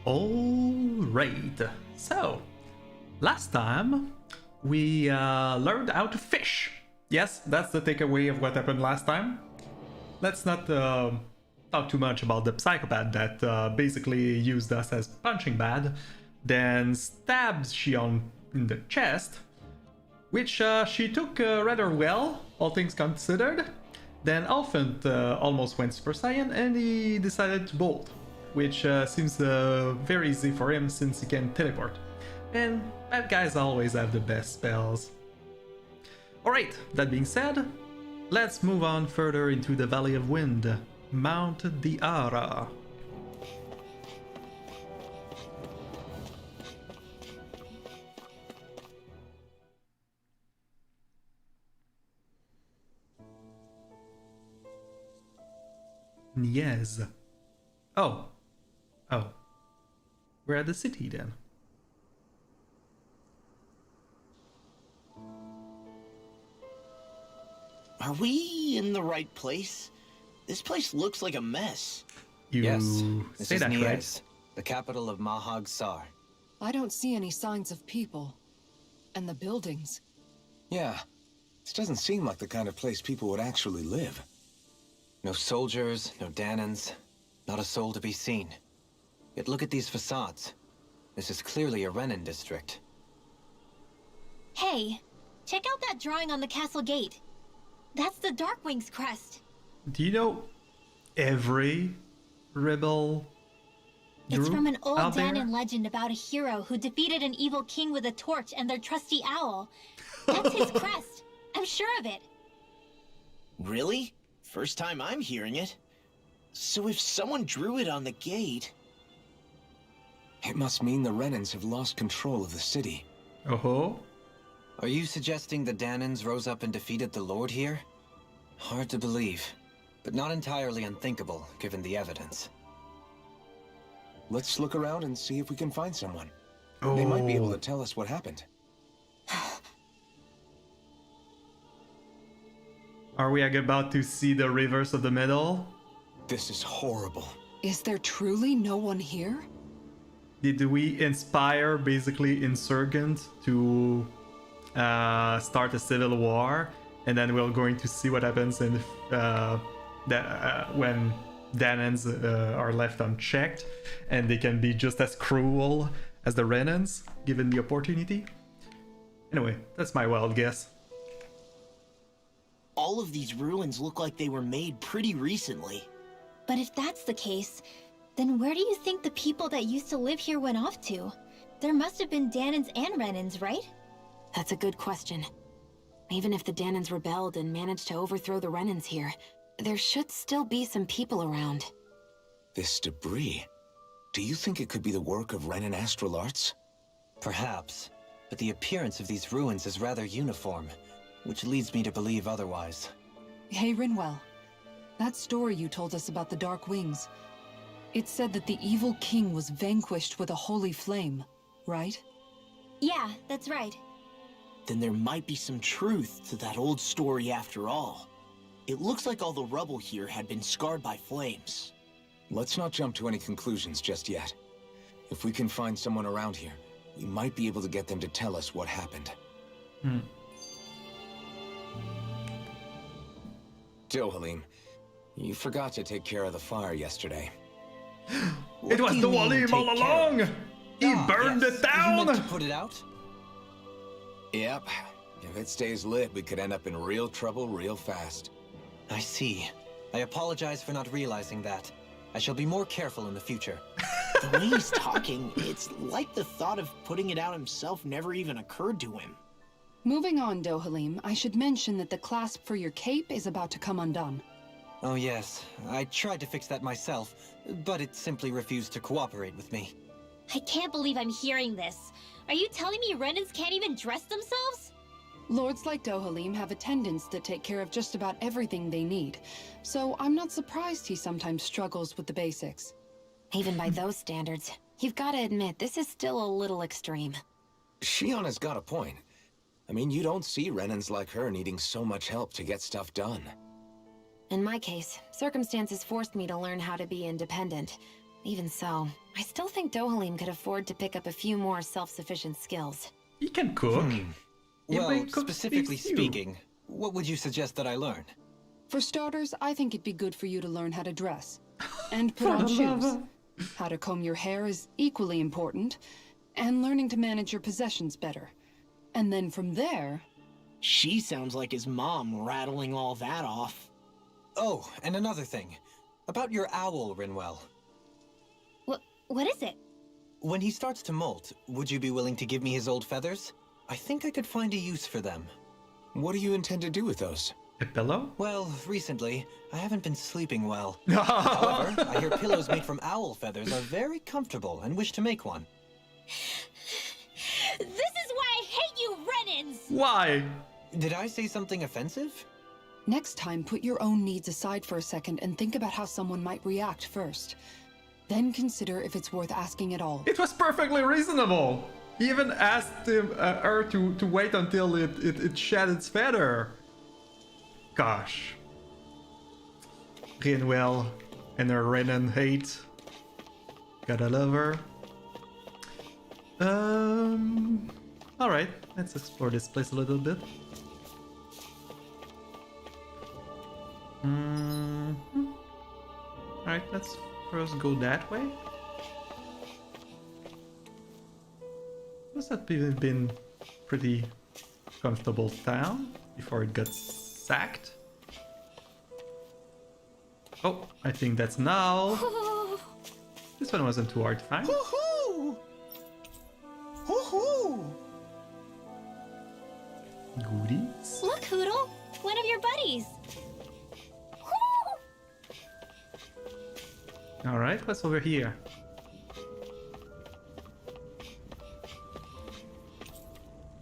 Alright, so last time we learned how to fish. Yes, that's the takeaway of what happened last time. Let's not talk too much about the psychopath that basically used us as punching bag, then stabbed Shion in the chest, which she took rather well, all things considered. Then Alphant almost went Super Saiyan and he decided to bolt, which seems very easy for him since he can teleport. And bad guys always have the best spells. Alright, that being said, let's move on further into the Valley of Wind, Mount Diara. Yes. Oh. We're at the city then. Are we in the right place? This place looks like a mess. Yes, this say is that Niez, right? the capital of Mahag Sar. I don't see any signs of people. And the buildings. Yeah, this doesn't seem like the kind of place people would actually live. No soldiers, no Danans, not a soul to be seen. Yet look at these facades. This is clearly a Renin district. Hey, check out that drawing on the castle gate. That's the Darkwing's crest. Do you know every rebel It's group from an old out there? Danan legend about a hero who defeated an evil king with a torch and their trusty owl. That's his crest. I'm sure of it. Really? First time I'm hearing it. So if someone drew it on the gate... It must mean the Renins have lost control of the city. Oh-ho. Are you suggesting the Danans rose up and defeated the Lord here? Hard to believe, but not entirely unthinkable, given the evidence. Let's look around and see if we can find someone. They might be able to tell us what happened. Are we about to see the reverse of the medal? This is horrible. Is there truly no one here? Did we inspire basically Insurgent to start a civil war, and then we're going to see what happens in when Danans are left unchecked, and they can be just as cruel as the Renans given the opportunity? Anyway, that's my wild guess. All of these ruins look like they were made pretty recently. But if that's the case, then where do you think the people that used to live here went off to? There must have been Danans and Renins, right? That's a good question. Even if the Danans rebelled and managed to overthrow the Renins here, there should still be some people around. This debris. Do you think it could be the work of Renin astral arts? Perhaps, but the appearance of these ruins is rather uniform, which leads me to believe otherwise. Hey, Rinwell. That story you told us about the Dark Wings. It said that the evil king was vanquished with a holy flame, right? Yeah, that's right. Then there might be some truth to that old story after all. It looks like all the rubble here had been scarred by flames. Let's not jump to any conclusions just yet. If we can find someone around here, we might be able to get them to tell us what happened. Dohalim, you forgot to take care of the fire yesterday. It was Dohalim all along! He burned it You down! meant to put it out? Yep. If it stays lit, we could end up in real trouble real fast. I see. I apologize for not realizing that. I shall be more careful in the future. The way he's talking, it's like the thought of putting it out himself never even occurred to him. Moving on, Dohalim, I should mention that the clasp for your cape is about to come undone. Oh yes, I tried to fix that myself, but it simply refused to cooperate with me. I can't believe I'm hearing this. Are you telling me Renins can't even dress themselves? Lords like Dohalim have attendants that take care of just about everything they need, so I'm not surprised he sometimes struggles with the basics. Even by those standards, you've got to admit this is still a little extreme. Shion has got a point. I mean, you don't see Renins like her needing so much help to get stuff done. In my case, circumstances forced me to learn how to be independent, Even so, I still think Dohalim could afford to pick up a few more self-sufficient skills. He can cook. He Well, may cook specifically stew. speaking, what would you suggest that I learn? For starters, I think it'd be good for you to learn how to dress. And put For on the love shoes. of- How to comb your hair is equally important. And learning to manage your possessions better. And then from there... She sounds like his mom rattling all that off. Oh, and another thing. About your owl, Rinwell. What is it? When he starts to molt, would you be willing to give me his old feathers? I think I could find a use for them. What do you intend to do with those? A pillow? Well, recently, I haven't been sleeping well. However, I hear pillows made from owl feathers are very comfortable and wish to make one. This is why I hate you, Renans! Why? Did I say something offensive? Next time, put your own needs aside for a second and think about how someone might react first. Then consider if it's worth asking at all. It was perfectly reasonable. He even asked her to wait until it shed its feather. Gosh. Rinwell and her Renan hate. Gotta love her. Alright, let's explore this place a little bit. Alright, let's first go that way. Must have been pretty comfortable town before it got sacked. Oh, I think that's now. This one wasn't too hard to find. Woohoo! Woohoo! Goodies. Look, Hoodle! One of your buddies! Alright, what's over here?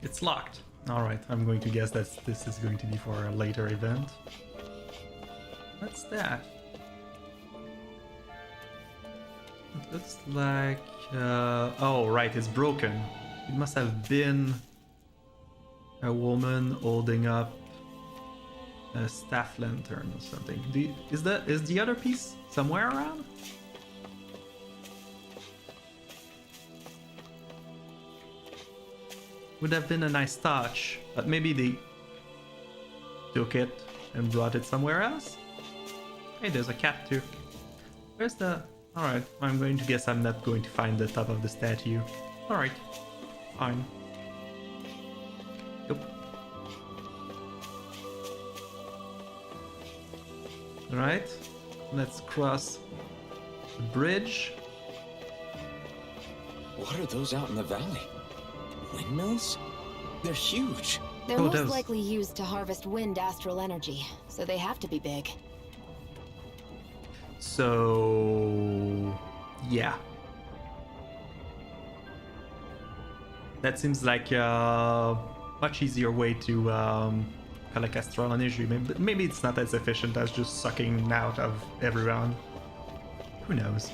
It's locked. Alright, I'm going to guess that this is going to be for a later event. What's that? It looks like... oh, right, it's broken. It must have been a woman holding up a staff lantern or something. Is the other piece somewhere around? Would have been a nice touch, but maybe they took it and brought it somewhere else? Hey, there's a cat too. Where's the... Alright, I'm going to guess I'm not going to find the top of the statue. Alright, fine. Yep. Alright, let's cross the bridge. What are those out in the valley? Windmills? They're huge. They're Oh, most those- likely used to harvest wind astral energy, so they have to be big. So... yeah. That seems like a much easier way to collect astral energy. Maybe it's not as efficient as just sucking out of everyone. Who knows?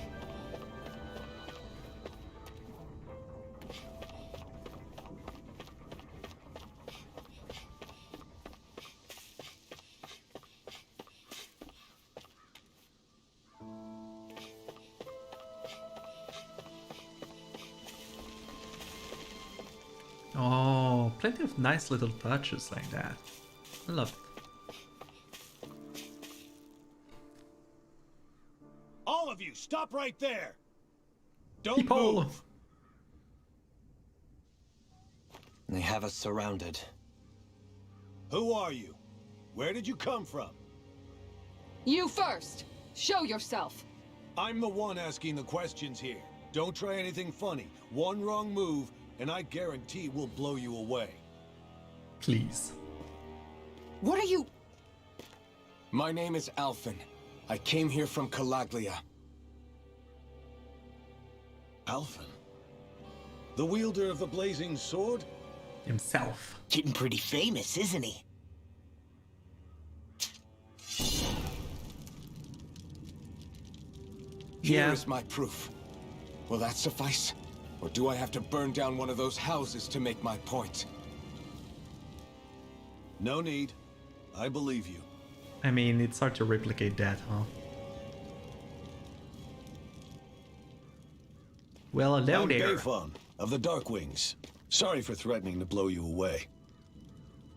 Oh, plenty of nice little touches like that. I love it. All of you, stop right there! Don't People! move! They have us surrounded. Who are you? Where did you come from? You first! Show yourself! I'm the one asking the questions here. Don't try anything funny. One wrong move, and I guarantee we'll blow you away. Please. What are you... My name is Alphen. I came here from Calaglia. Alphen? The wielder of the blazing sword? Himself. Getting pretty famous, isn't he? Yeah. Here is my proof. Will that suffice? Or do I have to burn down one of those houses to make my point? No need. I believe you. I mean, it's hard to replicate that, huh? Well, hello I'm there. Bayfon of the Darkwings. Sorry for threatening to blow you away.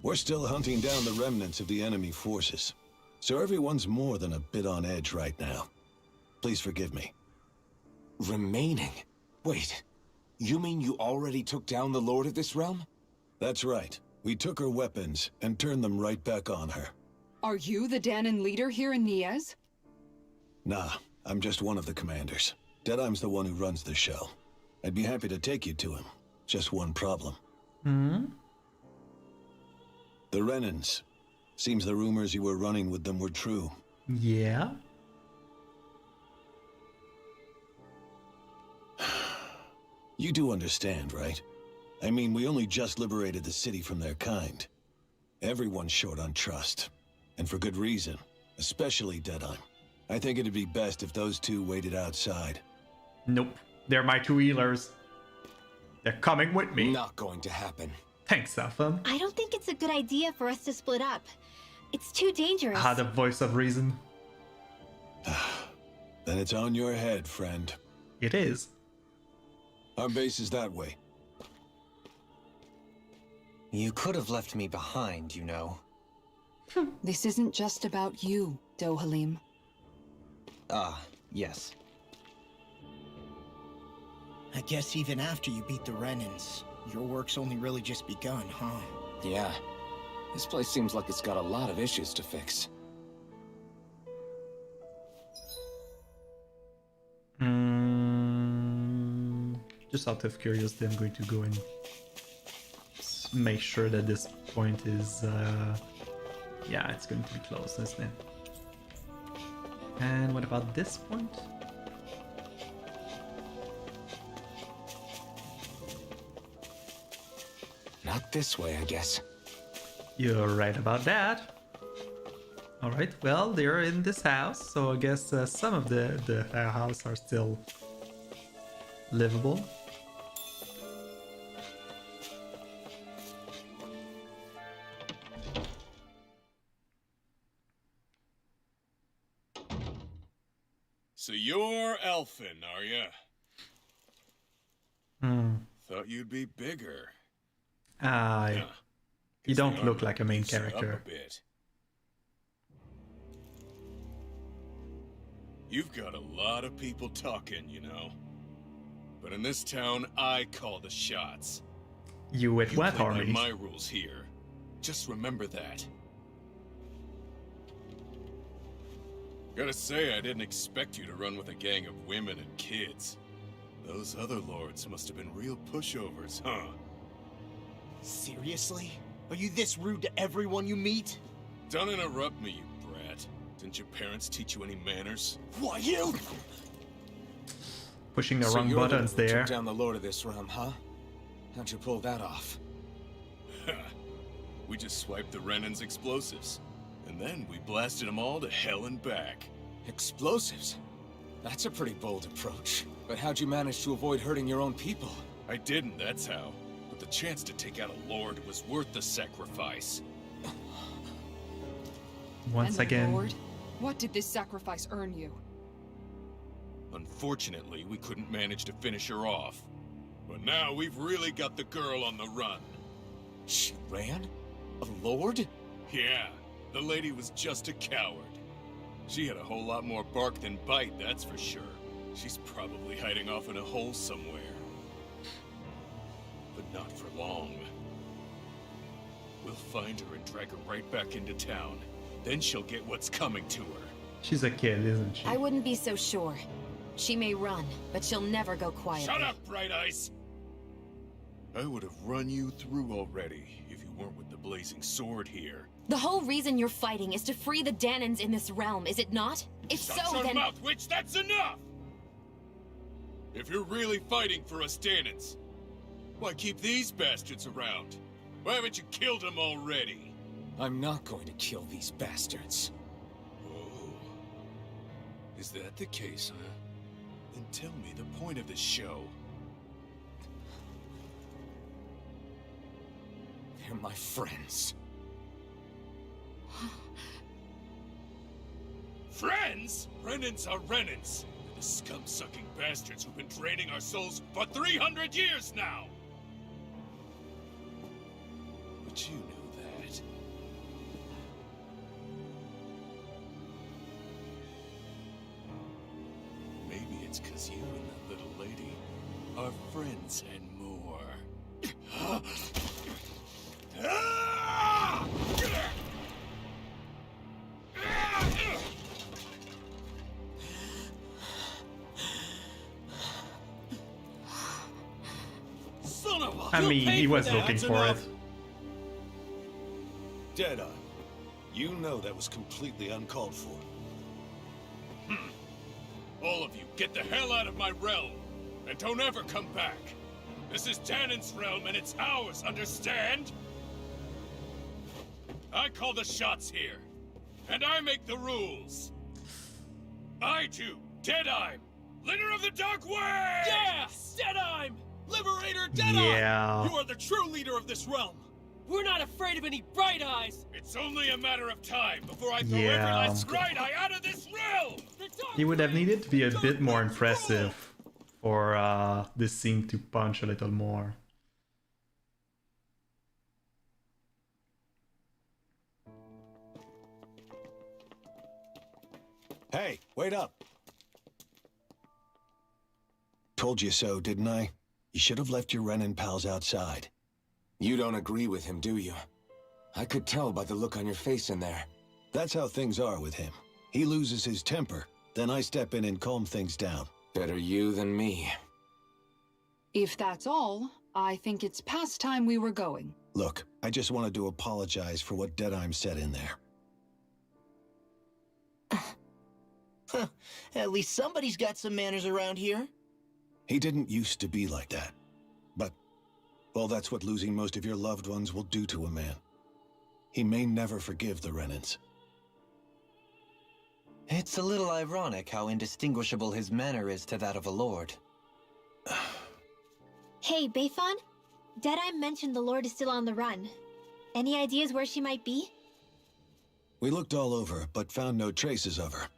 We're still hunting down the remnants of the enemy forces, so everyone's more than a bit on edge right now. Please forgive me. Remaining? Wait, you mean you already took down the Lord of this realm? That's right. We took her weapons and turned them right back on her. Are you the Danon leader here in Niez? Nah, I'm just one of the commanders. Deadeye's the one who runs the show. I'd be happy to take you to him. Just one problem. The Renans. Seems the rumors you were running with them were true. Yeah? You do understand, right? I mean, we only just liberated the city from their kind. Everyone's short on trust. And for good reason. Especially Deadeye. I think it'd be best if those two waited outside. Nope. They're my two healers. They're coming with me. Not going to happen. Thanks, Alpha. I don't think it's a good idea for us to split up. It's too dangerous. Ah, the voice of reason. Then it's on your head, friend. It is. Our base is that way. You could have left me behind, you know. This isn't just about you, Dohalim. Ah, yes. I guess even after you beat the Renans, your work's only really just begun, huh? Yeah. This place seems like it's got a lot of issues to fix. Just out of curiosity, I'm going to go and make sure that this point is... yeah, it's going to be close, isn't it? And what about this point? Not this way, I guess. You're right about that. Alright, well, they're in this house, so I guess some of the house are still livable. So you're elfin, are ya? Thought you'd be bigger. You don't look like a main Beefs you up character. a bit. You've got a lot of people talking, you know. But in this town, I call the shots. You with what play by armies? my rules here. Just remember that. Gotta say, I didn't expect you to run with a gang of women and kids. Those other lords must have been real pushovers, huh? Seriously? Are you this rude to everyone you meet? Don't interrupt me, you brat. Didn't your parents teach you any manners? Why, you? Pushing the So wrong you're the buttons one who there. took down the Lord of this realm, huh? How'd you pull that off? We just swiped the Renan's explosives. And then we blasted them all to hell and back. Explosives? That's a pretty bold approach. But how'd you manage to avoid hurting your own people? I didn't, that's how. But the chance to take out a lord was worth the sacrifice. Once And again, Lord, what did this sacrifice earn you? Unfortunately, we couldn't manage to finish her off. But now we've really got the girl on the run. She ran? A lord? Yeah, the lady was just a coward. She had a whole lot more bark than bite, that's for sure. She's probably hiding off in a hole somewhere. But not for long. We'll find her and drag her right back into town. Then she'll get what's coming to her. she's a kid, isn't she? I wouldn't be so sure. She may run, but she'll never go quietly. Shut up, Bright Eyes! I would have run you through already if you weren't with the blazing sword here. The whole reason you're fighting is to free the Danons in this realm, is it not? If Shut so, your then... mouth, witch! That's enough! If you're really fighting for us Danons, why keep these bastards around? Why haven't you killed them already? I'm not going to kill these bastards. Oh. Is that the case, huh? Then tell me the point of this show. They're my friends. Friends? Renans are Renans. They're the scum-sucking bastards who've been draining our souls for 300 years now! But you knew that. Maybe it's 'cause you and that little lady are friends and more. Son of a... I mean, he was looking for it. Deadeye, you know that was completely uncalled for. All of you, get the hell out of my realm! And don't ever come back! This is Danon's realm and it's ours, understand? I call the shots here. And I make the rules. I do, Deadeye, leader of the Dark Way! Yeah! Deadeye! Liberator Deadeye! Yeah. You are the true leader of this realm. We're not afraid of any bright eyes. It's only a matter of time before I throw every Yeah. last bright eye out of this realm! He would have needed to be a bit more impressive for this scene to punch a little more. Hey, wait up! Told you so, didn't I? You should have left your Renin pals outside. You don't agree with him, do you? I could tell by the look on your face in there. That's how things are with him. He loses his temper, then I step in and calm things down. Better you than me. If that's all, I think it's past time we were going. Look, I just wanted to apologize for what Deadeye said in there. At least somebody's got some manners around here. He didn't used to be like that. But, well, that's what losing most of your loved ones will do to a man. He may never forgive the Renins. It's a little ironic how indistinguishable his manner is to that of a lord. Hey, Bayfon? Deadeye mentioned the Lord is still on the run. Any ideas where she might be? We looked all over, but found no traces of her.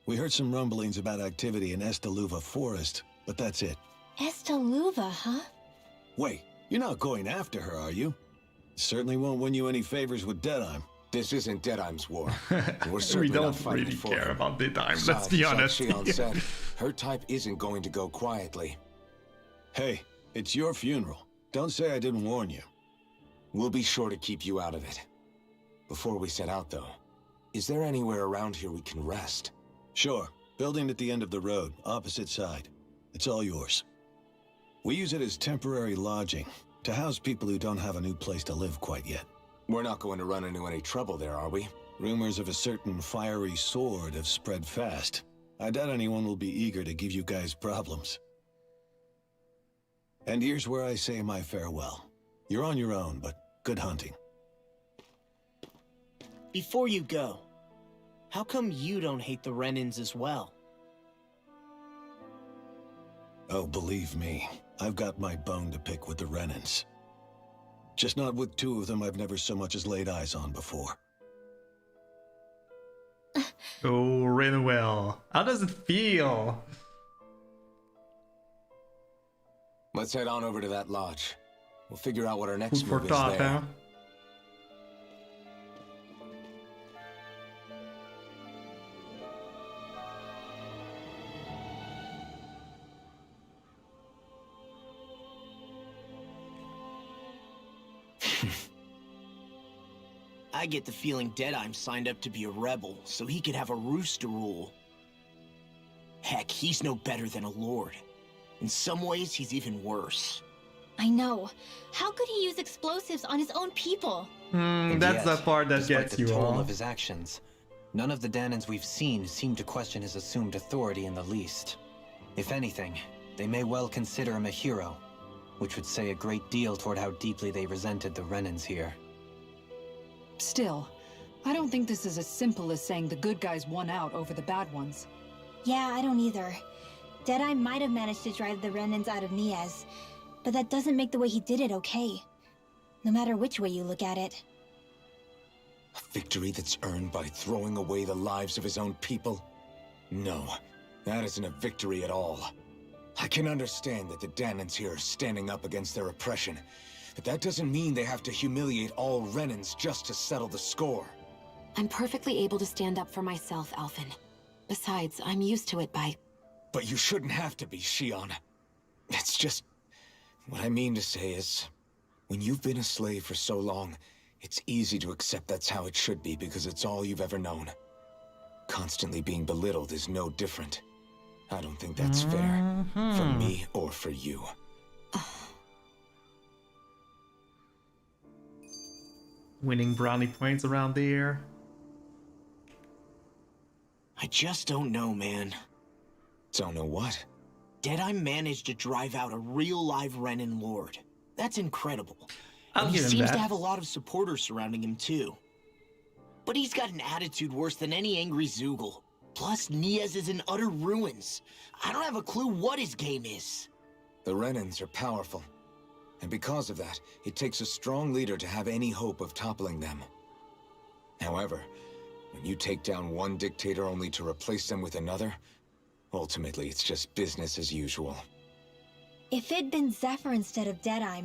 We heard some rumblings about activity in Estaluva Forest, but that's it. Estaluva, huh? Wait, you're not going after her, are you? Certainly won't win you any favors with Deadeye. This isn't Deadeye's war. We're We certainly not don't fighting really for care him. about the time, let's Besides, be like honest. Shion said, her type isn't going to go quietly. Hey, it's your funeral. Don't say I didn't warn you. We'll be sure to keep you out of it. Before we set out, though, is there anywhere around here we can rest? Sure. Building at the end of the road, opposite side. It's all yours. We use it as temporary lodging, to house people who don't have a new place to live quite yet. We're not going to run into any trouble there, are we? Rumors of a certain fiery sword have spread fast. I doubt anyone will be eager to give you guys problems. And here's where I say my farewell. You're on your own, but good hunting. Before you go, how come you don't hate the Renins as well? Oh, believe me, I've got my bone to pick with the Renins. Just not with two of them I've never so much as laid eyes on before. Oh, Rinwell. How does it feel? Let's head on over to that lodge. We'll figure out what our next Food for move is thought, there. huh? I get the feeling Deadeye signed up to be a rebel, so he could have a roost to rule. Heck, he's no better than a lord. In some ways, he's even worse. I know. How could he use explosives on his own people? And That's yet, the part that despite gets the you toll all. of his actions, none of the Danons we've seen seem to question his assumed authority in the least. If anything, they may well consider him a hero, which would say a great deal toward how deeply they resented the Renins here. Still, I don't think this is as simple as saying the good guys won out over the bad ones. Yeah, I don't either. Deadeye might have managed to drive the Renins out of Niaz, but that doesn't make the way he did it okay. No matter which way you look at it. A victory that's earned by throwing away the lives of his own people? No, that isn't a victory at all. I can understand that the Danans here are standing up against their oppression, but that doesn't mean they have to humiliate all Renans just to settle the score. I'm perfectly able to stand up for myself, Alphen. Besides, I'm used to it by... But you shouldn't have to be, Shion. It's just... What I mean to say is, when you've been a slave for so long, it's easy to accept that's how it should be because it's all you've ever known. Constantly being belittled is no different. I don't think that's fair. For me or for you. Winning brownie points around there. I just don't know, man. Don't know what? Deadeye managed to drive out a real live Renan Lord. That's incredible. I'll And he give him seems that. to have a lot of supporters surrounding him, too. But he's got an attitude worse than any angry Zoogle. Plus, Niaz is in utter ruins. I don't have a clue what his game is. The Renans are powerful. And because of that, it takes a strong leader to have any hope of toppling them. However, when you take down one dictator only to replace them with another, ultimately it's just business as usual. If it'd been Zephyr instead of Deadeye,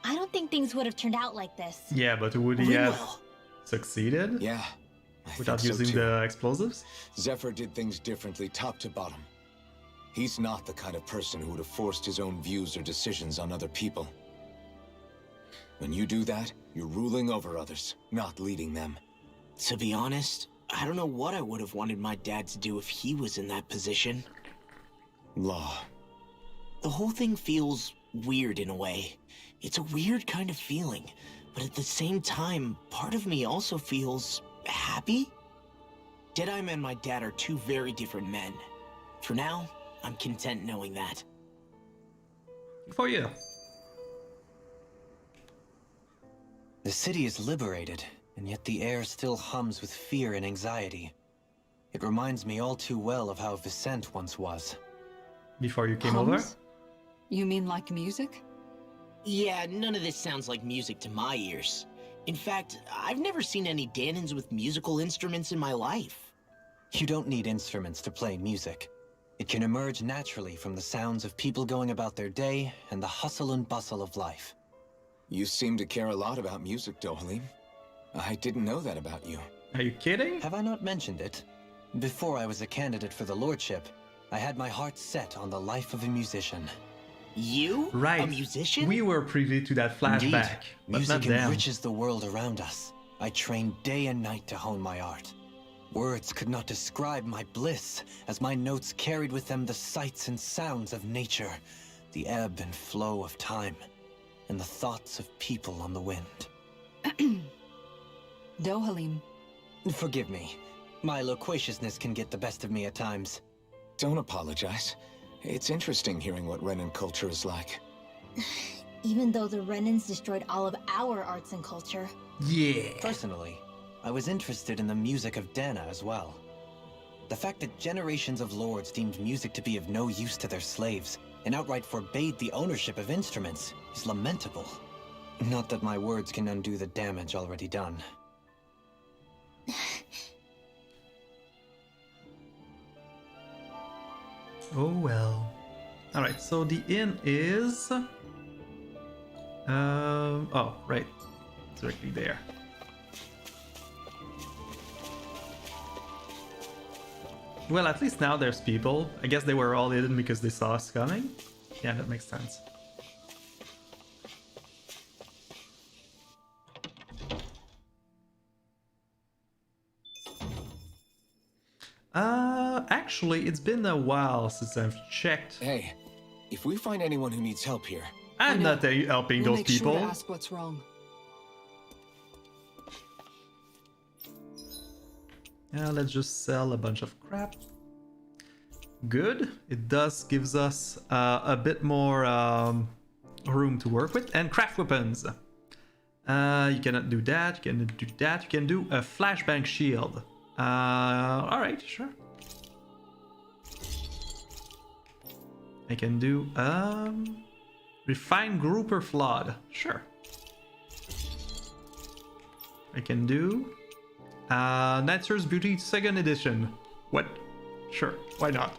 I don't think things would have turned out like this. Yeah, but would he have Ringwell. succeeded Yeah, I without think so using too. the explosives? Zephyr did things differently top to bottom. He's not the kind of person who would have forced his own views or decisions on other people. When you do that, you're ruling over others, not leading them. To be honest, I don't know what I would have wanted my dad to do if he was in that position. Law. The whole thing feels weird in a way. It's a weird kind of feeling, but at the same time, part of me also feels happy. Deadeye and my dad are two very different men. For now, I'm content knowing that. For you. The city is liberated, and yet the air still hums with fear and anxiety. It reminds me all too well of how Vicente once was. Before you came over? Hums? You mean like music? Yeah, none of this sounds like music to my ears. In fact, I've never seen any Danans with musical instruments in my life. You don't need instruments to play music. It can emerge naturally from the sounds of people going about their day and the hustle and bustle of life. You seem to care a lot about music, Dohalim. I didn't know that about you. Are you kidding? Have I not mentioned it? Before I was a candidate for the lordship, I had my heart set on the life of a musician. You? Right. A musician? We were privy to that flashback, Indeed, but music not them. enriches the world around us. I trained day and night to hone my art. Words could not describe my bliss, as my notes carried with them the sights and sounds of nature, the ebb and flow of time, and the thoughts of people on the wind. Dohalim. Forgive me. My loquaciousness can get the best of me at times. Don't apologize. It's interesting hearing what Renan culture is like. Even though the Renans destroyed all of our arts and culture. Yeah. Personally, I was interested in the music of Dana as well. The fact that generations of lords deemed music to be of no use to their slaves and outright forbade the ownership of instruments is lamentable. Not that my words can undo the damage already done. Oh well. Alright, so the inn is... oh, right. Directly there. Well, at least now there's people. I guess they were all hidden because they saw us coming. Yeah, that makes sense. Actually, it's been a while since I've checked. Hey, if we find anyone who needs help here, I'm not helping We'll those make people. sure to ask what's wrong. Yeah, let's just sell a bunch of crap. Good. It does gives us a bit more room to work with. And craft weapons. You cannot do that. You cannot do that. You can do a flashbang shield. Alright, sure. I can do refined grouper flood. Sure. I can do Nature's Beauty 2nd edition. What? Sure, why not?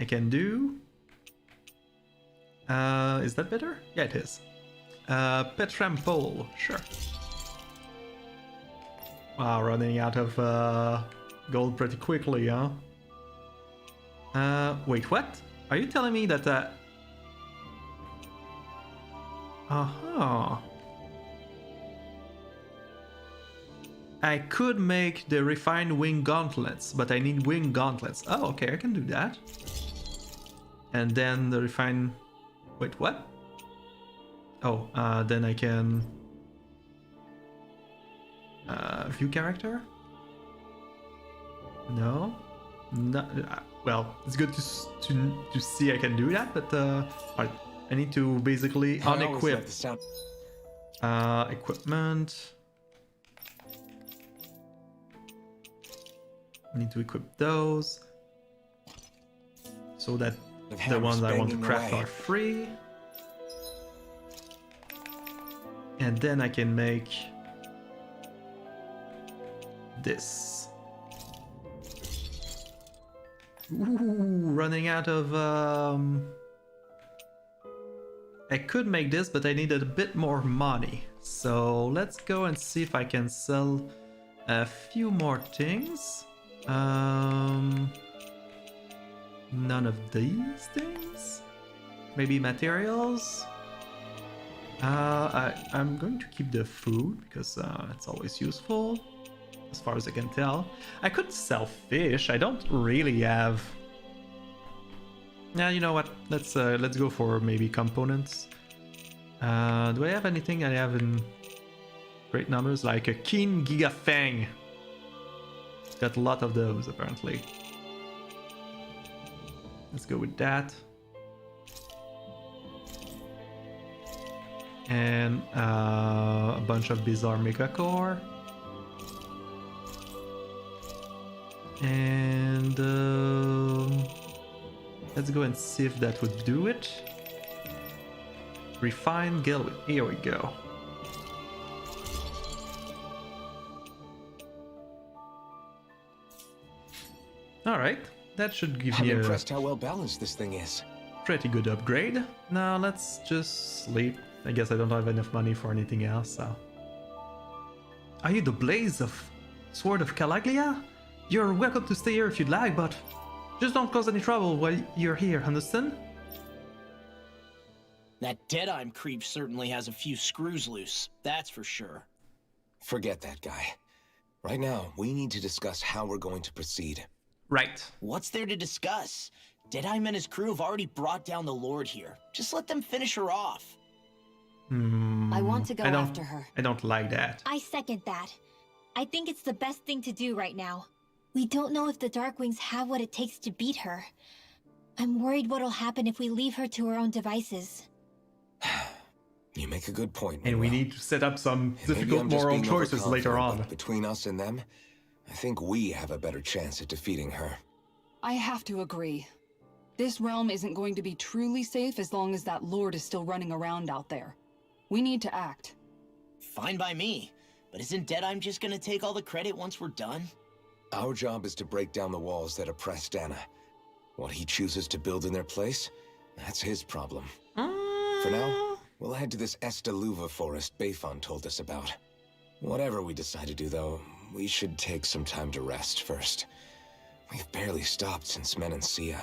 I can do... is that better? Yeah, it is. Petrample, sure. Wow, running out of gold pretty quickly, huh? Wait, what? Are you telling me that... Uh-huh. I could make the refined wing gauntlets, but I need wing gauntlets. Oh, okay, I can do that. And then the refined... Wait, what? Oh, then I can... view character? No? No. Well, it's good to see I can do that, but I need to basically unequip equipment. I need to equip those so that the ones I want to craft are free. And then I can make this. Ooh, running out of... I could make this, but I needed a bit more money. So let's go and see if I can sell a few more things. None of these things? Maybe materials? I'm going to keep the food because it's always useful, as far as I can tell. I could sell fish. I don't really have... Yeah, you know what? Let's go for maybe components. Do I have anything I have in great numbers? Like a keen Giga Fang. Got a lot of those apparently. Let's go with that. And a bunch of bizarre mecha core. And let's go and see if that would do it. Refine Gilwit. Here we go. Alright, that should give me I'm impressed how well balanced this thing is. Pretty good upgrade. Now let's just sleep. I guess I don't have enough money for anything else, so... Are you the Blaze of Sword of Calaglia? You're welcome to stay here if you'd like, but just don't cause any trouble while you're here, understand? That Deadeye creep certainly has a few screws loose, that's for sure. Forget that guy. Right now, we need to discuss how we're going to proceed. Right. What's there to discuss? Deadeye and his crew have already brought down the Lord here. Just let them finish her off. I want to go after her. I don't like that. I second that. I think it's the best thing to do right now. We don't know if the Darkwings have what it takes to beat her. I'm worried what'll happen if we leave her to her own devices. You make a good point, and we Manuel. need to set up some Maybe difficult I'm just moral being choices later overconfident, on. but between us and them, I think we have a better chance at defeating her. I have to agree. This realm isn't going to be truly safe as long as that Lord is still running around out there. We need to act. Fine by me. But isn't Deadeye just gonna take all the credit once we're done? Our job is to break down the walls that oppress Dana. What he chooses to build in their place, that's his problem. For now, we'll head to this Estaluva forest Bayfon told us about. Whatever we decide to do, though, we should take some time to rest first. We've barely stopped since Menancia.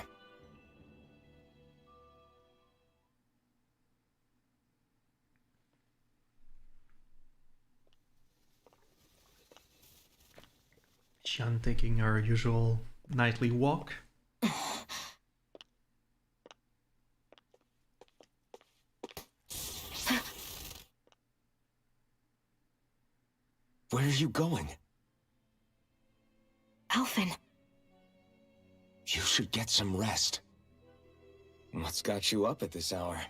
Xian taking her usual nightly walk. Where are you going? Alphen. You should get some rest. What's got you up at this hour?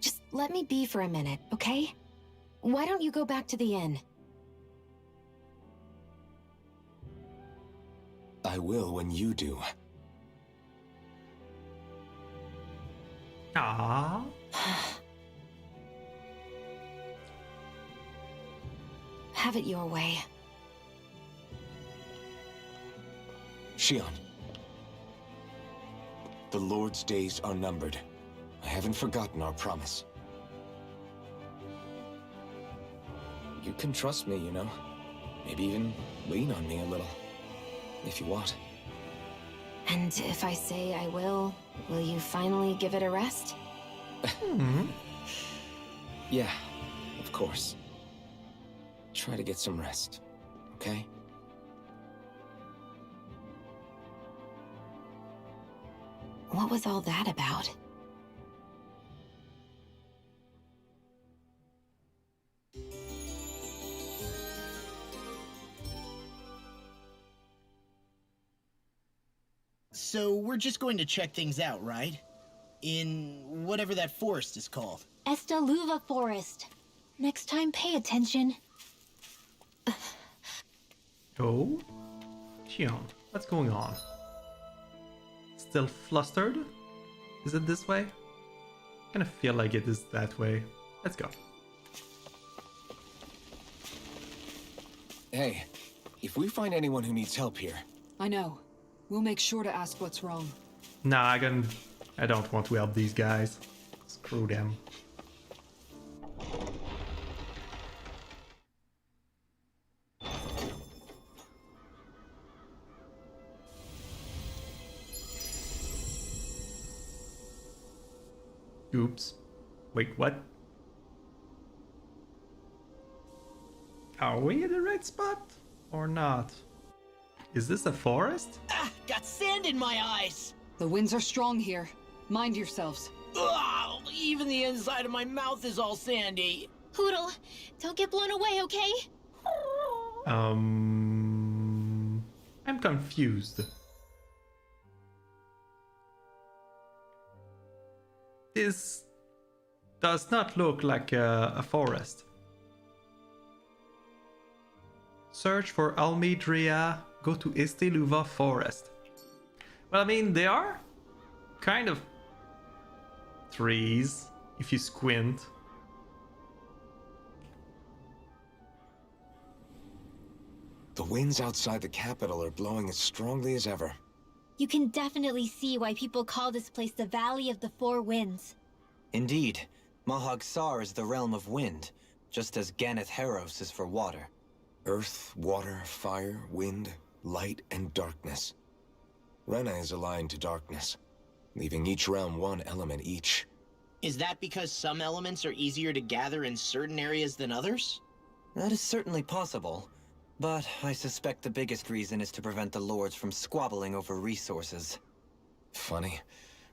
Just let me be for a minute, okay? Why don't you go back to the inn? I will when you do. Ah. Have it your way. Xion. The Lord's days are numbered. I haven't forgotten our promise. You can trust me, you know. Maybe even lean on me a little. If you want. And if I say I will you finally give it a rest? Yeah, of course. Try to get some rest, okay? What was all that about? So we're just going to check things out, right? In whatever that forest is called. Estaluva Forest. Next time, pay attention. Oh? Xion, what's going on? Still flustered? Is it this way? I kind of feel like it is that way. Let's go. Hey, if we find anyone who needs help here... I know. We'll make sure to ask what's wrong. Nah, I don't want to help these guys. Screw them. Oops. Wait, what? Are we in the right spot? Or not? Is this a forest? Ah, got sand in my eyes! The winds are strong here. Mind yourselves. Ugh, even the inside of my mouth is all sandy. Hoodle, don't get blown away, okay? I'm confused. This does not look like a forest. Search for Almedria, go to Esteluva Forest. Well, I mean, they are kind of trees, if you squint. The winds outside the capital are blowing as strongly as ever. You can definitely see why people call this place the Valley of the Four Winds. Indeed, Mahag Sar is the realm of wind, just as Ganeth Heros is for water. Earth, water, fire, wind, light, and darkness. Rena is aligned to darkness, leaving each realm one element each. Is that because some elements are easier to gather in certain areas than others? That is certainly possible, but I suspect the biggest reason is to prevent the lords from squabbling over resources. Funny.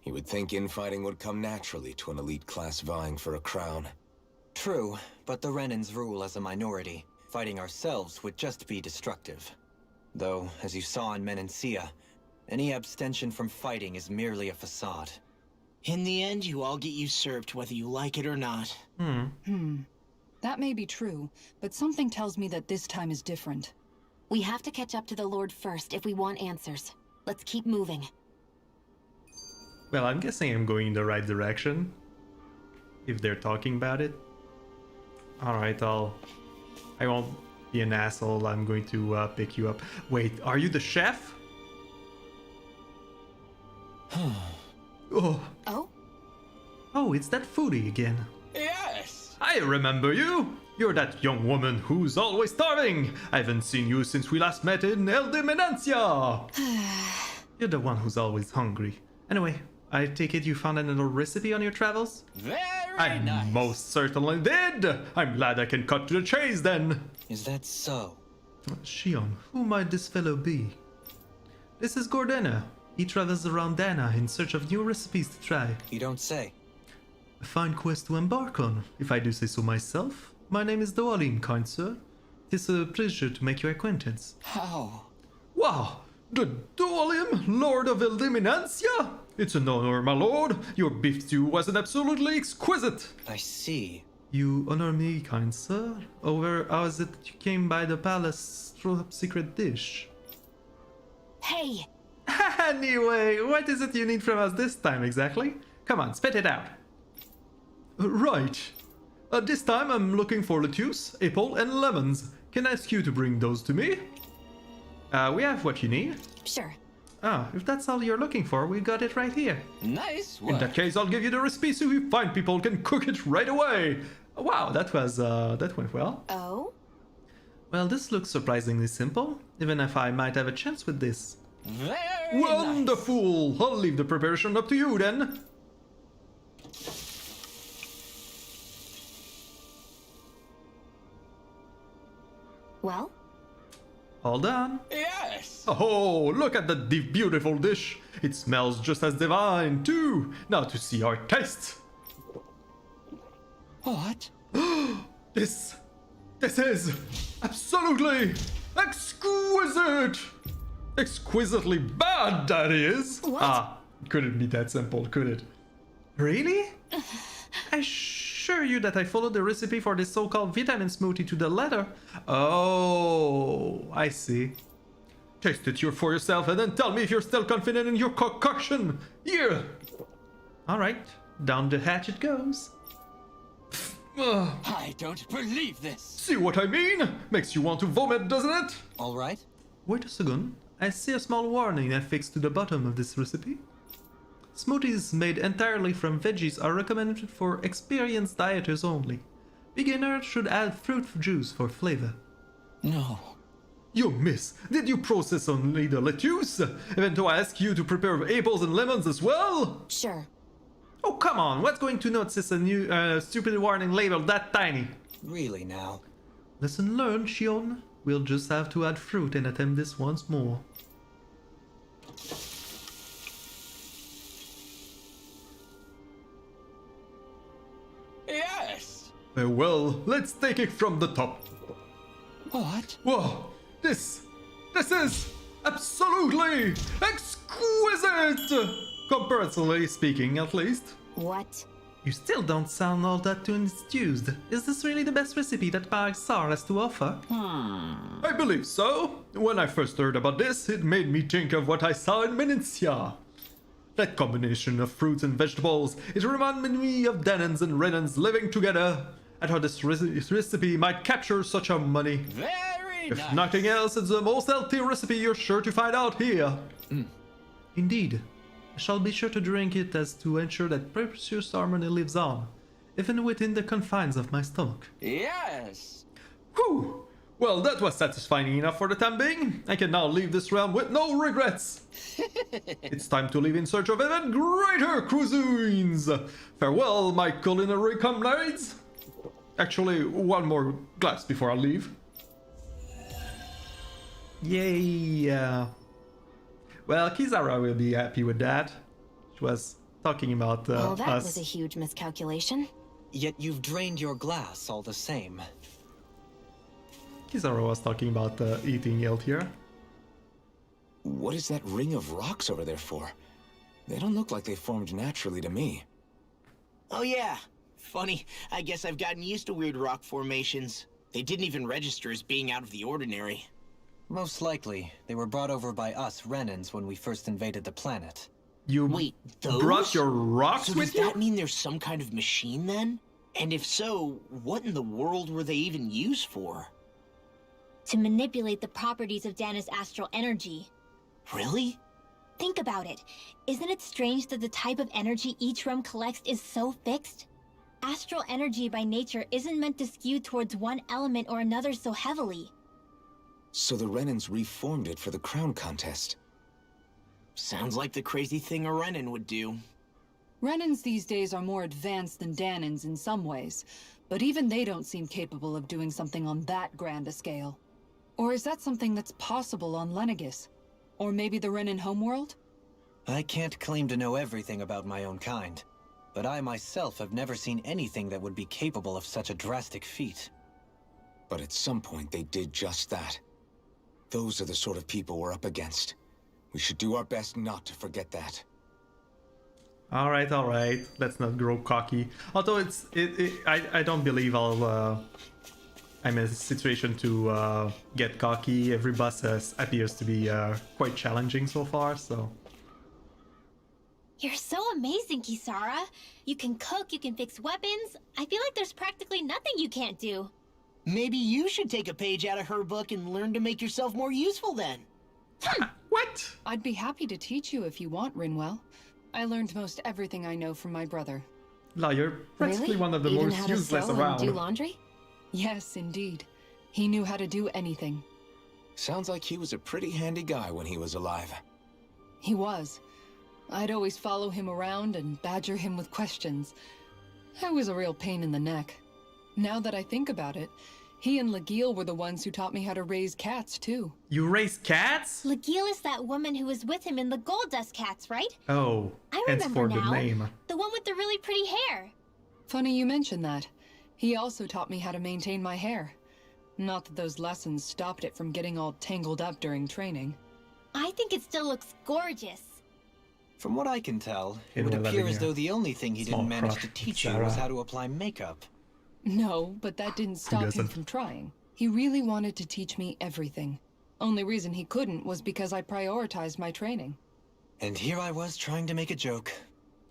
You would think infighting would come naturally to an elite class vying for a crown. True, but the Renans rule as a minority. Fighting ourselves would just be destructive. Though, as you saw in Menancia, any abstention from fighting is merely a facade. In the end, you all get usurped whether you like it or not. That may be true, but something tells me that this time is different. We have to catch up to the Lord first if we want answers. Let's keep moving. Well, I'm guessing I'm going in the right direction. If they're talking about it. Alright, I won't be an asshole. I'm going to pick you up. Wait, are you the chef? Oh. Oh, it's that foodie again. Yes! I remember you! You're that young woman who's always starving! I haven't seen you since we last met in El de Menancia! You're the one who's always hungry. Anyway, I take it you found another recipe on your travels? Very nice! Most certainly did! I'm glad I can cut to the chase then! Is that so? Xion, who might this fellow be? This is Gordena. He travels around Dana in search of new recipes to try. You don't say. A fine quest to embark on, if I do say so myself. My name is Doalim, kind sir. Tis a pleasure to make your acquaintance. How? Wow! The Doalim, Lord of Eldiminancia? It's an honor, my lord. Your beef stew was absolutely exquisite. I see. You honor me, kind sir. Over how is it that you came by the palace through a secret dish? Hey! Anyway, what is it you need from us this time exactly? Come on, spit it out. Right. This time I'm looking for lettuce, apple, and lemons. Can I ask you to bring those to me? We have what you need. Sure. Ah, if that's all you're looking for, we got it right here. Nice In that case, I'll give you the recipe so you fine people can cook it right away. Wow, that went well. Oh? Well, this looks surprisingly simple, even if I might have a chance with this. Very Wonderful! nice. I'll leave the preparation up to you then. Well? All done. Yes! Oh, look at that beautiful dish. It smells just as divine, too. Now to see how it tastes. What? This is absolutely exquisite. Exquisitely bad, that is. What? Ah, couldn't be that simple, could it? Really? I assure you that I followed the recipe for this so-called vitamin smoothie to the letter. Oh, I see. Taste it for yourself and then tell me if you're still confident in your concoction. Here. All right, down the hatch it goes. I don't believe this. See what I mean? Makes you want to vomit, doesn't it? All right? Wait a second. I see a small warning affixed to the bottom of this recipe. Smoothies made entirely from veggies are recommended for experienced dieters only. Beginners should add fruit juice for flavor. No. You miss, did you process only the lettuce? Even though I ask you to prepare apples and lemons as well? Sure. Oh, come on, what's going to notice a new stupid warning label that tiny? Really now? Lesson learned, Shion. We'll just have to add fruit and attempt this once more. Yes! Well, let's take it from the top. What? Whoa, this is absolutely exquisite! Comparatively speaking, at least. What? You still don't sound all that too enthused. Is this really the best recipe that Parsar has to offer? I believe so. When I first heard about this, it made me think of what I saw in Minicia. That combination of fruits and vegetables, it reminded me of Danans and Renans living together. I thought this recipe might capture such a money. Very If nice. nothing else, it's the most healthy recipe you're sure to find out here. Indeed. I shall be sure to drink it as to ensure that precious harmony lives on, even within the confines of my stomach. Yes! Whew! Well, that was satisfying enough for the time being. I can now leave this realm with no regrets. It's time to leave in search of even greater cuisines. Farewell, my culinary comrades. Actually, one more glass before I leave. Yay! Well, Kizara will be happy with that. She was talking about Well, that us. was a huge miscalculation. Yet you've drained your glass all the same. Kizara was talking about eating healthier. What is that ring of rocks over there for? They don't look like they formed naturally to me. Oh yeah. Funny, I guess I've gotten used to weird rock formations. They didn't even register as being out of the ordinary. Most likely, they were brought over by us Renans when we first invaded the planet. You Wait, those? brought your rocks So with does that you? mean there's some kind of machine then? And if so, what in the world were they even used for? To manipulate the properties of Dana's astral energy. Really? Think about it. Isn't it strange that the type of energy each realm collects is so fixed? Astral energy by nature isn't meant to skew towards one element or another so heavily. So the Renans reformed it for the crown contest. Sounds like the crazy thing a Renan would do. Renans these days are more advanced than Danans in some ways, but even they don't seem capable of doing something on that grand a scale. Or is that something that's possible on Lenegis? Or maybe the Renan homeworld? I can't claim to know everything about my own kind, but I myself have never seen anything that would be capable of such a drastic feat. But at some point they did just that. Those are the sort of people we're up against. We should do our best not to forget that. All right. Let's not grow cocky. Although I don't believe I'm in a situation to get cocky. Every boss appears to be quite challenging so far. So. You're so amazing, Kisara. You can cook, you can fix weapons. I feel like there's practically nothing you can't do. Maybe you should take a page out of her book and learn to make yourself more useful then. What? I'd be happy to teach you if you want, Rinwell. I learned most everything I know from my brother. No, you're practically Really? one of the Even most how to useless sew and around. do laundry? Yes, indeed. He knew how to do anything. Sounds like he was a pretty handy guy when he was alive. He was. I'd always follow him around and badger him with questions. I was a real pain in the neck. Now that I think about it, he and Legil were the ones who taught me how to raise cats, too. You raise cats? Legil is that woman who was with him in the Gold Dust Cats, right? Oh, I hence remember for the now. name. The one with the really pretty hair. Funny you mention that. He also taught me how to maintain my hair. Not that those lessons stopped it from getting all tangled up during training. I think it still looks gorgeous. From what I can tell, it In would the appear living as though the only thing he small didn't manage crush to with teach you was Sarah. how to apply makeup. No, but that didn't stop him doesn't? from trying. He really wanted to teach me everything. Only reason he couldn't was because I prioritized my training. And here I was trying to make a joke.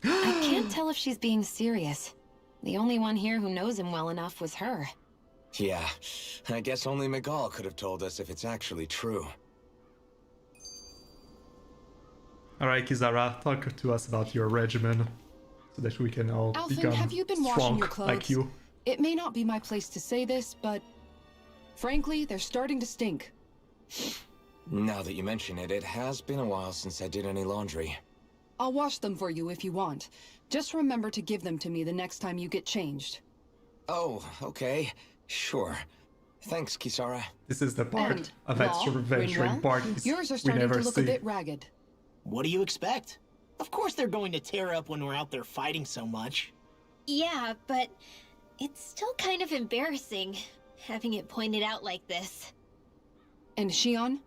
I can't tell if she's being serious. The only one here who knows him well enough was her. Yeah, I guess only Miguel could have told us if it's actually true. Alright, Kizara, talk to us about your regimen so that we can all Alphen, become have you been washing strong your clothes? like you. It may not be my place to say this, but frankly, they're starting to stink. Now that you mention it, it has been a while since I did any laundry. I'll wash them for you if you want. Just remember to give them to me the next time you get changed. Oh, okay. Sure. Thanks, Kisara. This is the part And, of Law, adventuring Rinwell, parties yours are we starting never to look see. a bit ragged. What do you expect? Of course they're going to tear up when we're out there fighting so much. Yeah, but it's still kind of embarrassing, having it pointed out like this. And Shion?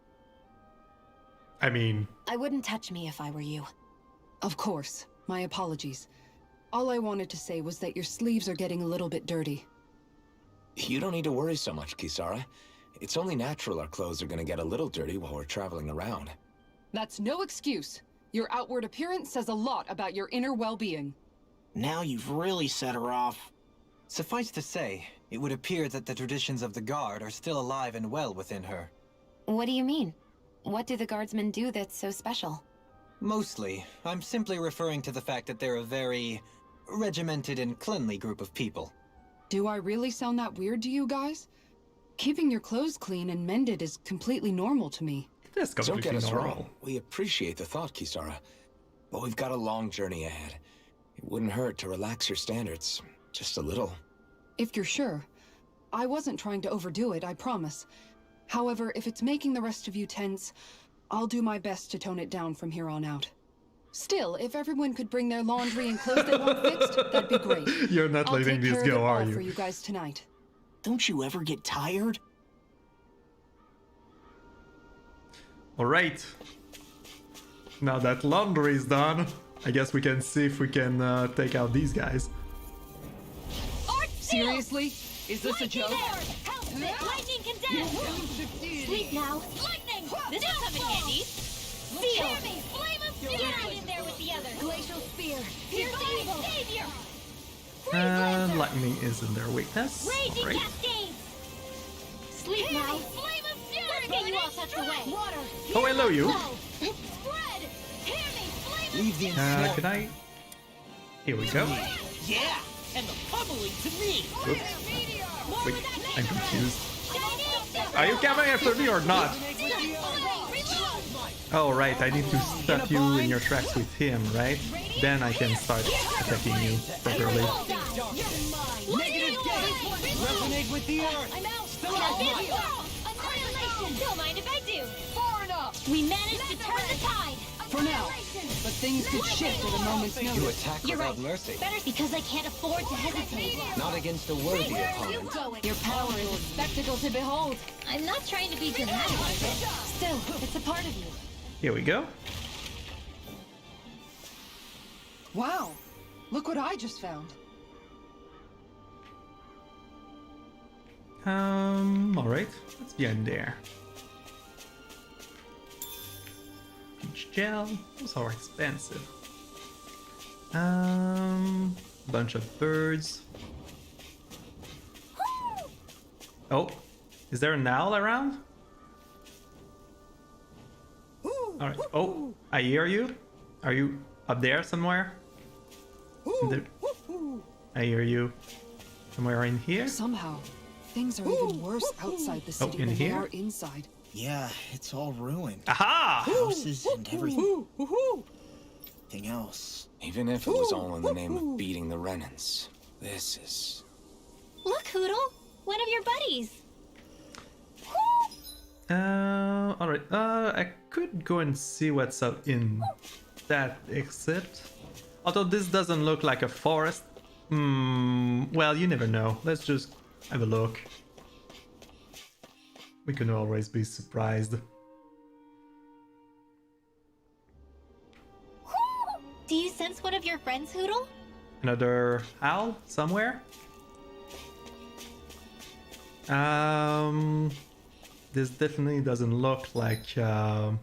I mean, I wouldn't touch me if I were you. Of course. My apologies. All I wanted to say was that your sleeves are getting a little bit dirty. You don't need to worry so much, Kisara. It's only natural our clothes are gonna get a little dirty while we're traveling around. That's no excuse. Your outward appearance says a lot about your inner well-being. Now you've really set her off. Suffice to say, it would appear that the traditions of the Guard are still alive and well within her. What do you mean? What do the guardsmen do that's so special? Mostly, I'm simply referring to the fact that they're a very regimented and cleanly group of people. Do I really sound that weird to you guys? Keeping your clothes clean and mended is completely normal to me. that's Don't completely get us normal. wrong. We appreciate the thought, Kisara. But we've got a long journey ahead. It wouldn't hurt to relax your standards. Just a little. If you're sure. I wasn't trying to overdo it, I promise. However, if it's making the rest of you tense, I'll do my best to tone it down from here on out. Still, if everyone could bring their laundry and clothes they want fixed, that'd be great. You're not I'll letting take this care of it go, are all you? for you guys tonight. Don't you ever get tired? Alright. Now that laundry is done, I guess we can see if we can take out these guys. Seriously? Is this a joke? Lightning condemned! Sleep now. Lightning! This will come in handy. Feel! Flame of fury! Get out in there with the others! Glacial spear! Pierce evil! Savior! And lightning isn't their weakness. Raging Great. cascades! Sleep now! Flame of fury! Let's get you all tucked away! Water! Oh, hello, you. Spread! Hear me! Flame Leave the Can I? Here we go. Yeah, and the pummeling to me. Oops. Wait, I'm confused. Are you coming after me or not? Oh, right, I need to stop you in your tracks with him, right? Then I can start attacking you properly. Negative gate. Resonate with the earth. I'm out! Annihilation! Don't mind if I do! Far enough! We managed to turn the tide! For now. But things could shift at a moment's You notice. attack You're without right. mercy. Better because I can't afford to hesitate. Not against a worthy opponent. Your power is a spectacle to behold. I'm not trying to be dramatic with it. Still, it's a part of you. Here we go. Wow. Look what I just found. Alright. What's behind there? Peach gel. Those are expensive. Bunch of birds. Oh, is there an owl around? Alright. Oh, I hear you. Are you up there somewhere? I hear you. Somewhere in here? Somehow, things are even worse outside the city in than they here? are inside. Yeah, it's all ruined. Aha! Houses and everything else. Even if it was all in the name of beating the Renans, this is... Look, Hoodle! One of your buddies! Alright. I could go and see what's up in that exit. Although this doesn't look like a forest. Well, you never know. Let's just have a look. We can always be surprised. Do you sense one of your friends, Hoodle? Another owl somewhere? This definitely doesn't look like a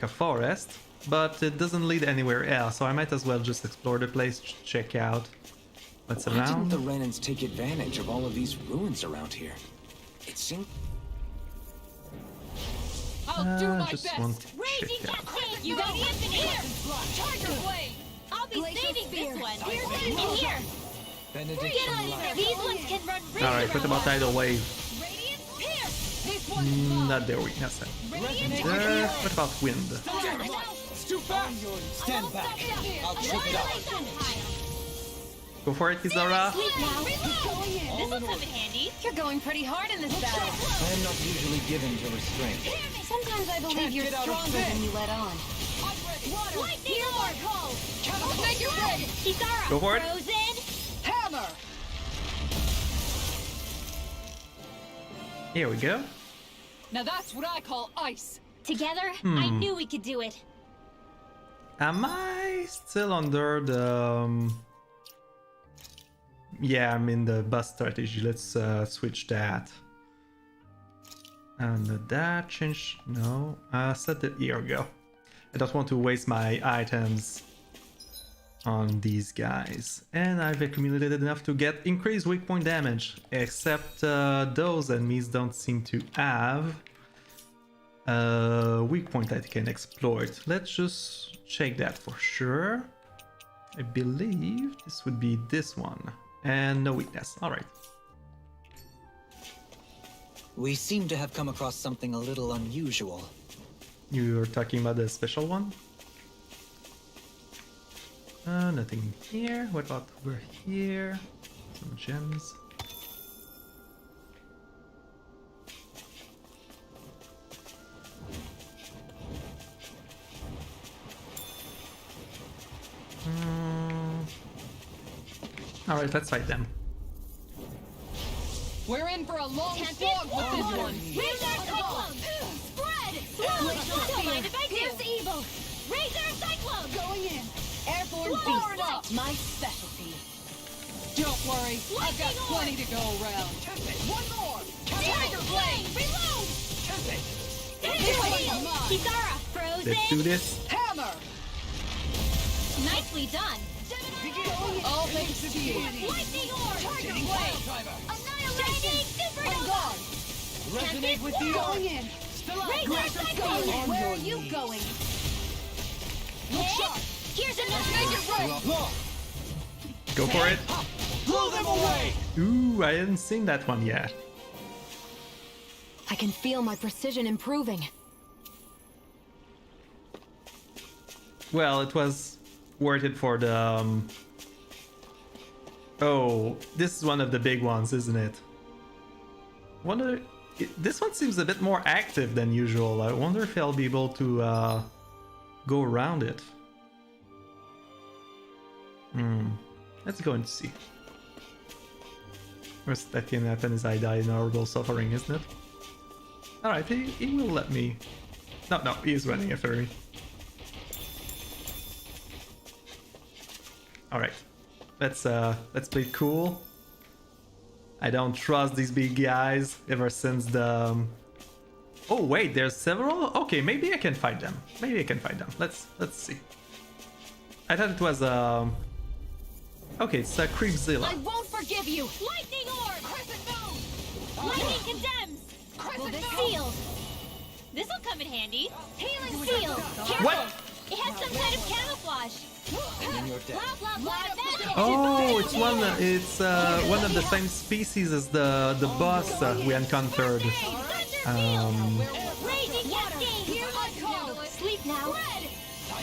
forest, but it doesn't lead anywhere else, so I might as well just explore the place, check out what's Why didn't around. the Renans take advantage of all of these ruins around here? It seemed... I'll do my just best. want to Raging check out. Cascade! You got it in here! Tiger Blade! I'll be Glacial saving Spear. this one! In here! Benediction light. These ones can run razor Alright, what about Tidal Wave? Radiant Pierce! This one's mine. Not their weakness then. Radiant What about wind? It's too fast! Stand back. I'll check it out. Go for it, Kizara. Sleep now! This'll come in handy! You're going pretty hard in this battle. I am not usually given to restraint. Sometimes I believe you're get out of stronger bed. than you let on. Lightning orb! I'll make it red! Kisara! Go for it. Frozen! Hammer! Here we go. Now that's what I call ice. Together, I knew we could do it. Am I still under the... Yeah, I'm in the bus strategy. Let's switch that. And that change... No. Set it... Here we go. I don't want to waste my items on these guys. And I've accumulated enough to get increased weak point damage. Except those enemies don't seem to have weak point that can exploit. Let's just check that for sure. I believe this would be this one. And no weakness. Alright. We seem to have come across something a little unusual. You're talking about the special one? Nothing here. What about over here? Some gems. Alright, let's fight them. We're in for a long slog with this one. Razor Cyclone! Spread! Don't mind if I do! Pierce evil! Razor Cyclone! Going in. Airborne Power beast. up! My specialty. Don't worry. I've got Lightning plenty to go around. One more. Tiger Blade. Reload! This one's mine. Kisara! Frozen! Let's do this. Hammer. Nicely done! All thanks to you. Lightning orb! Tiger Blade. Annihilation! Supernova! Resonate with the going in. Razor Cyclone! Where are you going? Look sharp. Here's another Make it right. Go for it. Blow them away. Ooh, I hadn't seen that one yet. I can feel my precision improving. Well, it was worth it for the... Oh, this is one of the big ones, isn't it? Wonder... This one seems a bit more active than usual. I wonder if I'll be able to go around it. Let's go and see. Worst that can happen is I die in horrible suffering, isn't it? Alright, he will let me... No, he's running after me. Alright. Let's play cool. I don't trust these big guys ever since the... Oh wait, there's several? Okay, maybe I can fight them. Let's see. I thought it was okay, it's Creepzilla. I won't forgive you. Lightning orb! Crescent moon! Lightning condemns! Sealed. This'll come in handy. Healing sealed. Careful. What? It has some kind of camouflage. Blah blah blah. Magic. Oh, it's one of the same species as the boss we encountered. Raging cascade. Here I call. Sleep now.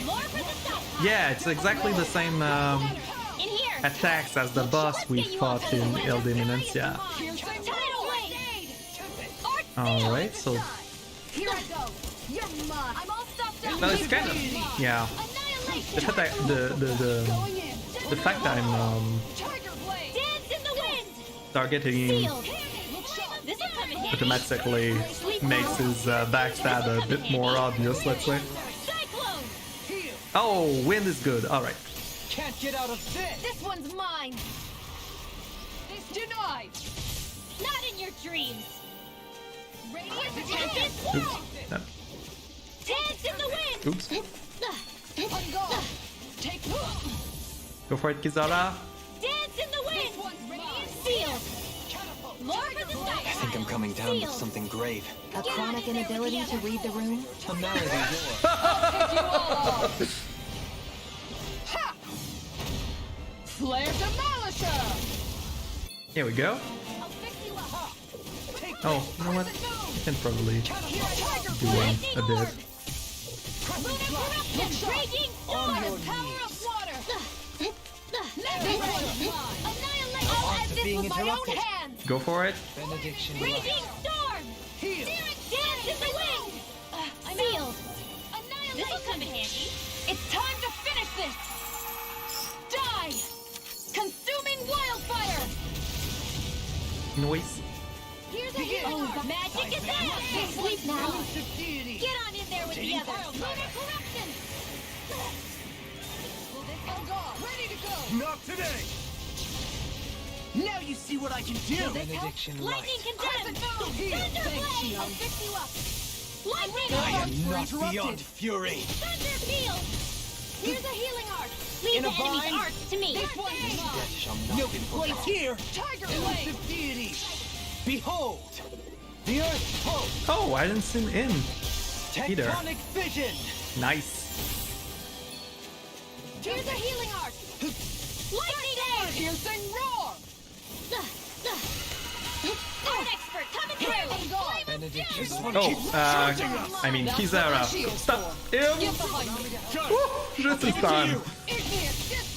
More for the stop. Yeah, it's exactly the same In here. attacks as the boss we fought in El Deminencia. Tidal wave. Alright, so Here I go. You're mine. I'm all stuffed up. no, it's kind of yeah. The fact that the fact that I'm Dance in the wind. targeting Sealed. This'll come in handy. automatically makes his backstab a bit more obvious, let's say. Cyclone. Oh, wind is good. Alright. Can't get out of this! This one's mine. Denied! Not in your dreams. Radiant tempest. Oops. No. Dance in the wind. Oops. Take Go for it, Kizara. Dance in the wind. Sealed. More for the stop. I think I'm coming down with something grave. A chronic inability to read the room? A malady war. Flare Demolisher! Here we go. I'll fix you up. Oh, you know what? I can probably do one a bit. Lunar corruption. Raging storm. Power of water. Annihilate. I'll end this with my own hands. Go for it. Benediction. Raging storm. Dance in the wind. Sealed. This'll come in handy. It's time to finish this! Die! Consuming wildfire! Noise. Here's a hero. Magic is out. Sleep now. Get on in there with the others. Lunar corruption. Ready to go! Not today! Now you see what I can do! Benediction Lightning light. condemned. Thunderblade. I'll fix you up. Lightning. I am not beyond fury! Thunderfield. Here's a healing arc. Leave In the a enemy's bind. arcs to me. This one's mine. Death shall not No be place forgotten. here! Tiger Elusive deity! Behold! The Earth Pulse! Oh, I didn't see him in. Either. Tectonic Vision! Nice. Here's a healing arc. Lightning edge. Piercing Roar! Art expert coming through. Benediction Oh, I mean Kizara. Stop him. Woo, just in time.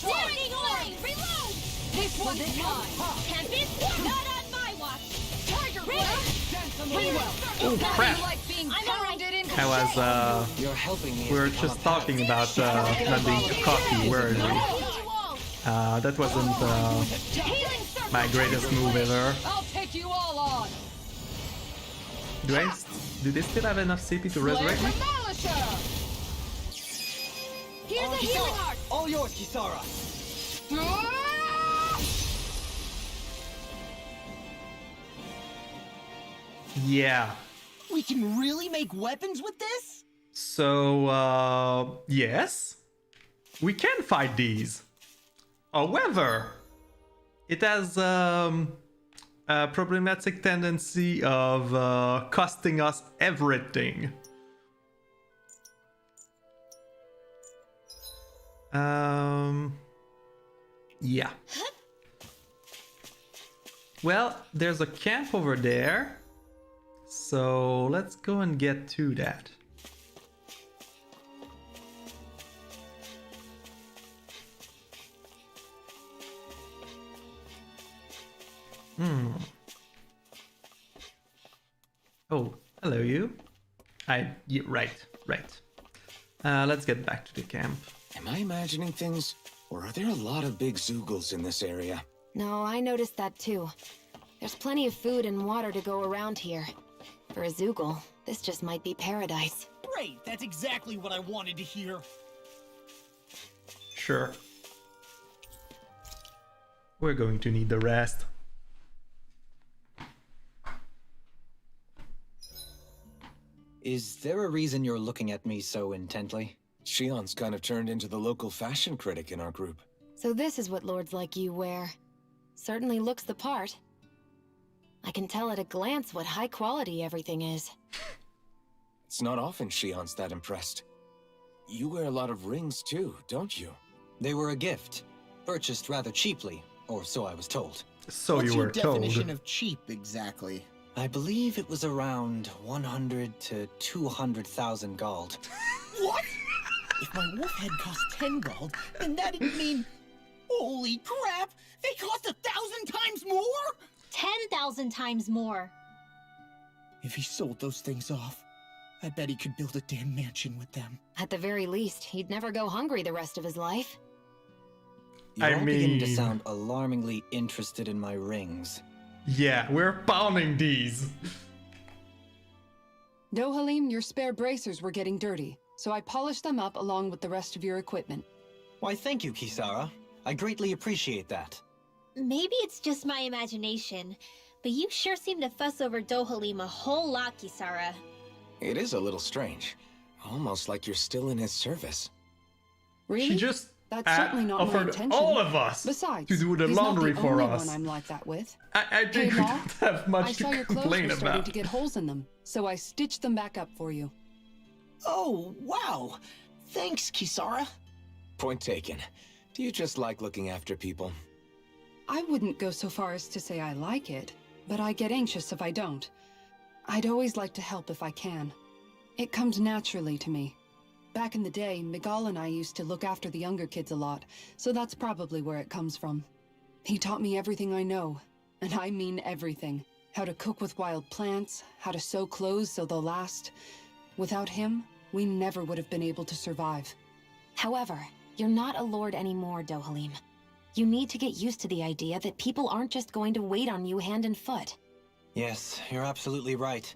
Lightning orb. Reload. This one's mine! Tempest. Not on my watch. Tiger Oh crap. I'm alright. I was You're helping me. we were as become just a talking parent. about not being too cocky, were we? That wasn't my greatest move ever. I'll take you all on! Do they still have enough CP to resurrect me? Demolisher! Here's a healing arc. All yours, Kisara! Yeah. We can really make weapons with this? So, yes. We can fight these. However, it has a problematic tendency of costing us everything. Yeah. Well, there's a camp over there. So let's go and get to that. Oh, hello you. Yeah, right. Let's get back to the camp. Am I imagining things? Or are there a lot of big Zoogles in this area? No, I noticed that too. There's plenty of food and water to go around here. For a Zoogle, this just might be paradise. Great, that's exactly what I wanted to hear. Sure. We're going to need the rest. Is there a reason you're looking at me so intently? Shion's kind of turned into the local fashion critic in our group. So this is what lords like you wear. Certainly looks the part. I can tell at a glance what high quality everything is. It's not often Shion's that impressed. You wear a lot of rings too, don't you? They were a gift, purchased rather cheaply, or so I was told. So What's you your were told. definition of cheap, exactly? I believe it was around 100 to 200,000 gold. What? If my wolf head cost 10 gold, then that'd mean... Holy crap! They cost 1,000 times more?! 10,000 times more. If he sold those things off, I bet he could build a damn mansion with them. At the very least, he'd never go hungry the rest of his life. You're all beginning to mean- sound alarmingly interested in my rings. Yeah, we're pounding these. Dohalim, your spare bracers were getting dirty, so I polished them up along with the rest of your equipment. Why, thank you, Kisara. I greatly appreciate that. Maybe it's just my imagination, but you sure seem to fuss over Dohalim a whole lot, Kisara. It is a little strange. Almost like you're still in his service. Really? She just That's certainly not my offered intention. all of us Besides, to do the he's laundry not the for only us. one I'm like that with. I think Hey, we Ma, don't have I much saw to your clothes complain were starting about. to get holes in them, so I stitched them back up for you. Oh, wow. Thanks, Kisara. Point taken. Do you just like looking after people? I wouldn't go so far as to say I like it, but I get anxious if I don't. I'd always like to help if I can. It comes naturally to me. Back in the day, Miguel and I used to look after the younger kids a lot, so that's probably where it comes from. He taught me everything I know, and I mean everything. How to cook with wild plants, how to sew clothes so they'll last. Without him, we never would have been able to survive. However, you're not a lord anymore, Dohalim. You need to get used to the idea that people aren't just going to wait on you hand and foot. Yes, you're absolutely right.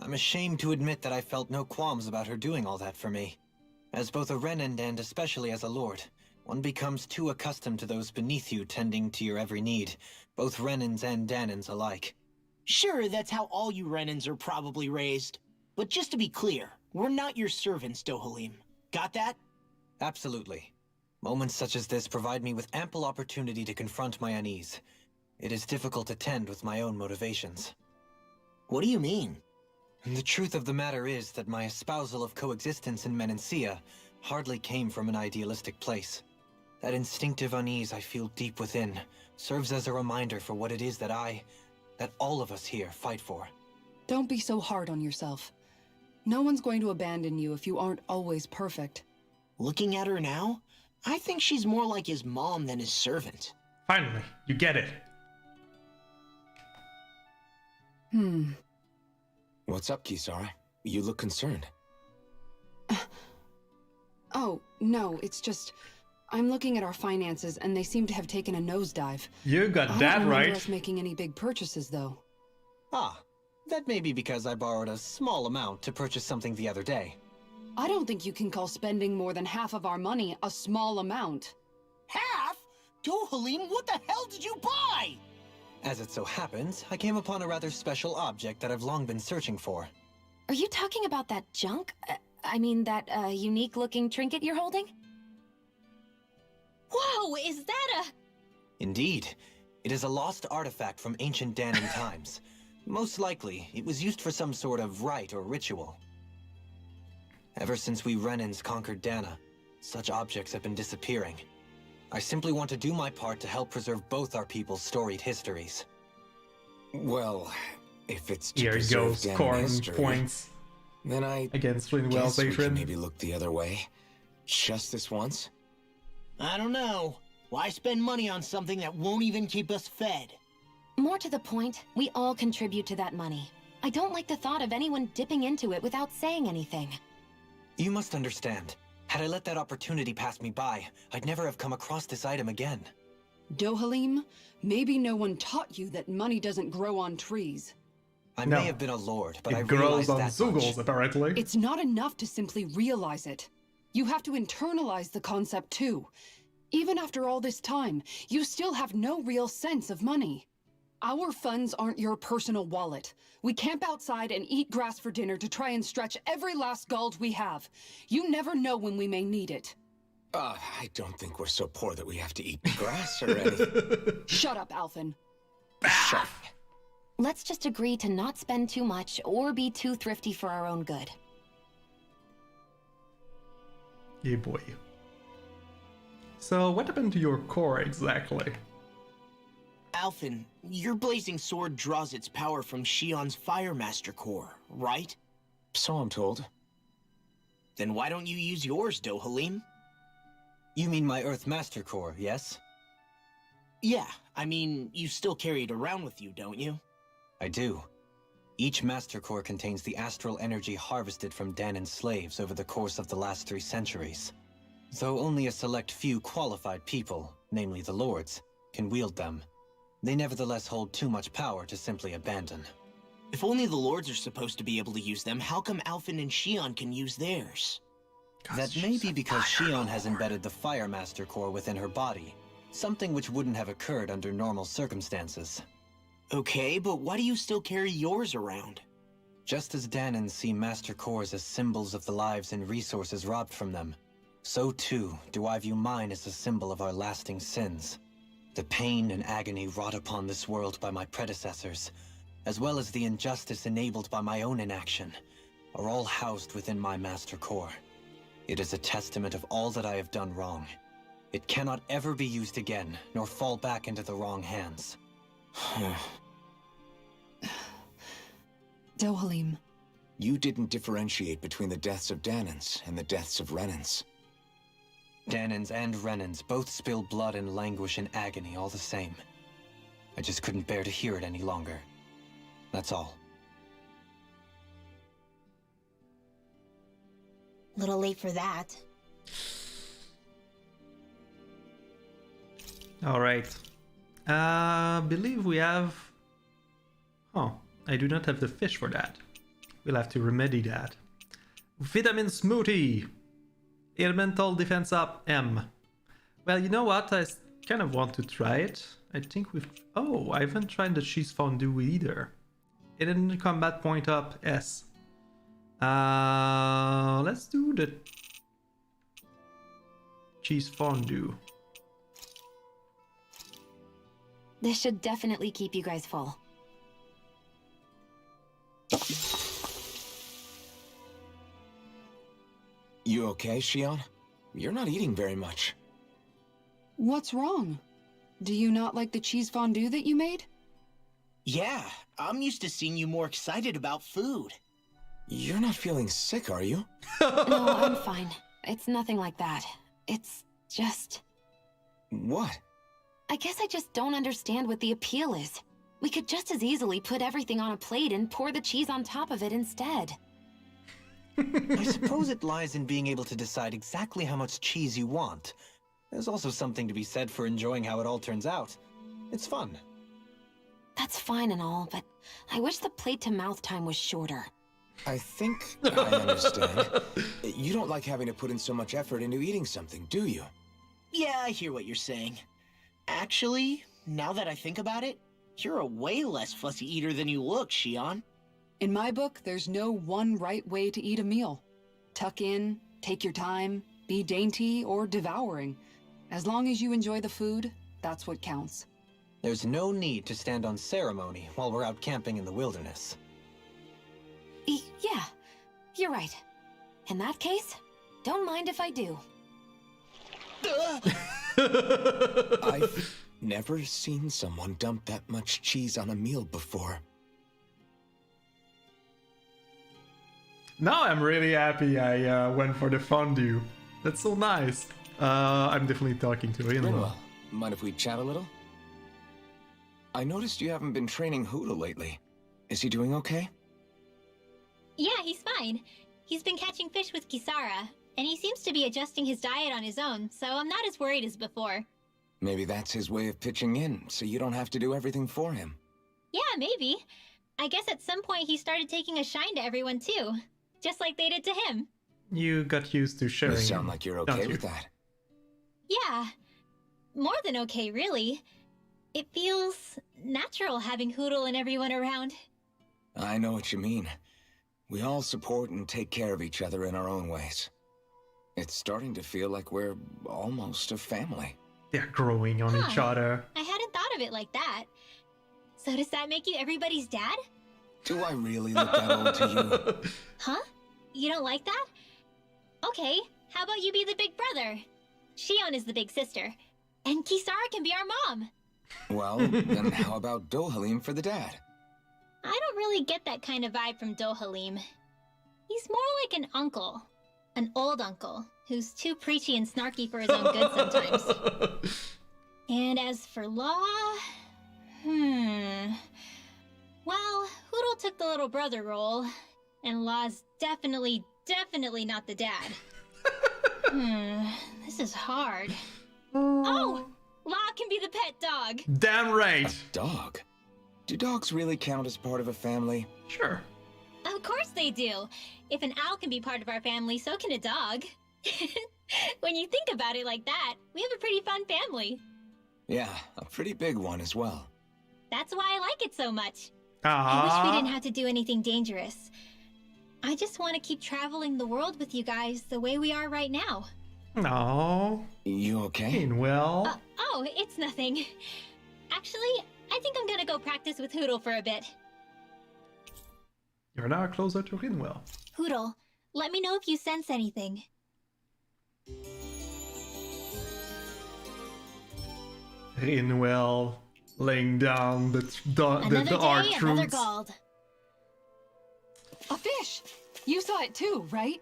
I'm ashamed to admit that I felt no qualms about her doing all that for me. As both a Renan and especially as a lord, one becomes too accustomed to those beneath you tending to your every need, both Renans and Danans alike. Sure, that's how all you Renans are probably raised. But just to be clear, we're not your servants, Dohalim. Got that? Absolutely. Moments such as this provide me with ample opportunity to confront my unease. It is difficult to tend with my own motivations. What do you mean? And the truth of the matter is that my espousal of coexistence in Menancia hardly came from an idealistic place. That instinctive unease I feel deep within serves as a reminder for what it is that all of us here fight for. Don't be so hard on yourself. No one's going to abandon you if you aren't always perfect. Looking at her now, I think she's more like his mom than his servant. Finally, you get it. What's up, Kisara? You look concerned. Oh, no, it's just... I'm looking at our finances and they seem to have taken a nosedive. You got I that don't remember right. us making any big purchases, though. Ah, that may be because I borrowed a small amount to purchase something the other day. I don't think you can call spending more than half of our money a small amount. Half? Dohalim, what the hell did you buy? As it so happens, I came upon a rather special object that I've long been searching for. Are you talking about that junk? That unique-looking trinket you're holding? Whoa, is that a... Indeed. It is a lost artifact from ancient Danan times. Most likely, it was used for some sort of rite or ritual. Ever since we Renans conquered Dana, such objects have been disappearing. I simply want to do my part to help preserve both our people's storied histories. Well, if it's to Here he preserve goes, Danan scoring history, points then I against guess Flintwell's we can patron. maybe look the other way. Just this once? I don't know. Why spend money on something that won't even keep us fed? More to the point, we all contribute to that money. I don't like the thought of anyone dipping into it without saying anything. You must understand. Had I let that opportunity pass me by, I'd never have come across this item again. Dohalim, maybe no one taught you that money doesn't grow on trees. I No. may have been a lord, but I It grows realized on that Zugals, much. apparently. It's not enough to simply realize it. You have to internalize the concept too. Even after all this time, you still have no real sense of money. Our funds aren't your personal wallet. We camp outside and eat grass for dinner to try and stretch every last gold we have. You never know when we may need it. I don't think we're so poor that we have to eat grass or anything. Shut up, Alphen. Shut. Let's just agree to not spend too much or be too thrifty for our own good. Yeah, boy. So, what happened to your core exactly? Alphen, your blazing sword draws its power from Shion's Fire Master core, right? So I'm told. Then why don't you use yours, Dohalim? You mean my Earth Master Core, yes? Yeah, I mean, you still carry it around with you, don't you? I do. Each Master Core contains the astral energy harvested from Danan's slaves over the course of the last 3 centuries. Though only a select few qualified people, namely the Lords, can wield them, they nevertheless hold too much power to simply abandon. If only the Lords are supposed to be able to use them, how come Alphen and Shion can use theirs? That may be because Shion has embedded the Fire Master Core within her body, something which wouldn't have occurred under normal circumstances. Okay, but why do you still carry yours around? Just as Danans see Master Cores as symbols of the lives and resources robbed from them, so too do I view mine as a symbol of our lasting sins. The pain and agony wrought upon this world by my predecessors, as well as the injustice enabled by my own inaction, are all housed within my Master Core. It is a testament of all that I have done wrong. It cannot ever be used again, nor fall back into the wrong hands. Dohalim. You didn't differentiate between the deaths of Danans and the deaths of Renans. Danans and Renans both spill blood and languish in agony all the same. I just couldn't bear to hear it any longer. That's all. Little late for that. Alright. Believe we have... Oh, I do not have the fish for that. We'll have to remedy that. Vitamin Smoothie! Elemental defense up, M. Well, you know what? I kind of want to try it. I think we've... Oh, I haven't tried the cheese fondue either. Hidden combat point up, S. Let's do the cheese fondue. This should definitely keep you guys full. You okay, Shion? You're not eating very much. What's wrong? Do you not like the cheese fondue that you made? Yeah, I'm used to seeing you more excited about food. You're not feeling sick, are you? No, I'm fine. It's nothing like that. It's just... What? I guess I just don't understand what the appeal is. We could just as easily put everything on a plate and pour the cheese on top of it instead. I suppose it lies in being able to decide exactly how much cheese you want. There's also something to be said for enjoying how it all turns out. It's fun. That's fine and all, but I wish the plate-to-mouth time was shorter. I think I understand. You don't like having to put in so much effort into eating something, do you? Yeah, I hear what you're saying. Actually, now that I think about it, you're a way less fussy eater than you look, Shion. In my book, there's no one right way to eat a meal. Tuck in, take your time, be dainty or devouring. As long as you enjoy the food, that's what counts. There's no need to stand on ceremony while we're out camping in the wilderness. Yeah, you're right. In that case, don't mind if I do. I've never seen someone dump that much cheese on a meal before. Now I'm really happy I went for the fondue. That's so nice. I'm definitely talking to him. Rinwell, mind if we chat a little? I noticed you haven't been training Hoodle lately. Is he doing okay? Yeah, he's fine. He's been catching fish with Kisara, and he seems to be adjusting his diet on his own, so I'm not as worried as before. Maybe that's his way of pitching in, so you don't have to do everything for him. Yeah, maybe. I guess at some point he started taking a shine to everyone too, just like they did to him. You got used to sharing. You sound like you're okay with that. Yeah. More than okay, really. It feels natural having Hoodle and everyone around. I know what you mean. We all support and take care of each other in our own ways. It's starting to feel like we're almost a family. They're growing on each other. I hadn't thought of it like that. So does that make you everybody's dad? Do I really look that old to you? Huh? You don't like that? Okay, how about you be the big brother? Shion is the big sister, and Kisara can be our mom. Well, then how about Dohalim for the dad? I don't really get that kind of vibe from Dohalim. He's more like an uncle. An old uncle, who's too preachy and snarky for his own good sometimes. And as for Law... Well, Hoodle took the little brother role, and Law's definitely not the dad. This is hard. Oh! Law can be the pet dog! Damn right! A dog? Do dogs really count as part of a family? Sure. Of course they do! If an owl can be part of our family, so can a dog. When you think about it like that, we have a pretty fun family. Yeah, a pretty big one as well. That's why I like it so much. Uh-huh. I wish we didn't have to do anything dangerous. I just want to keep traveling the world with you guys the way we are right now. No. You okay? Well. Oh, it's nothing. Actually, I think I'm gonna go practice with Hoodle for a bit. You're now closer to Rinwell. Hoodle, let me know if you sense anything. Rinwell laying down the Another dark day, another truths. gold. A fish! You saw it too, right?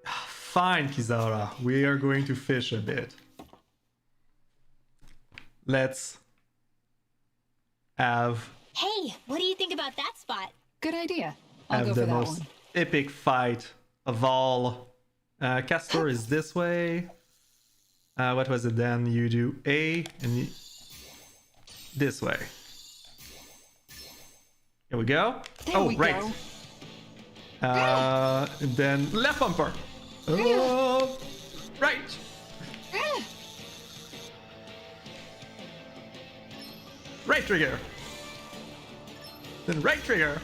Fine, Kisara. We are going to fish a bit. Let's have Hey, what do you think about that spot? Good idea. I'll go have for the that most one. epic fight of all. Castor is this way. What was it then? You do A and you... this way. Here we go. There we right. go. And then left bumper. Right. Right trigger. Then right trigger.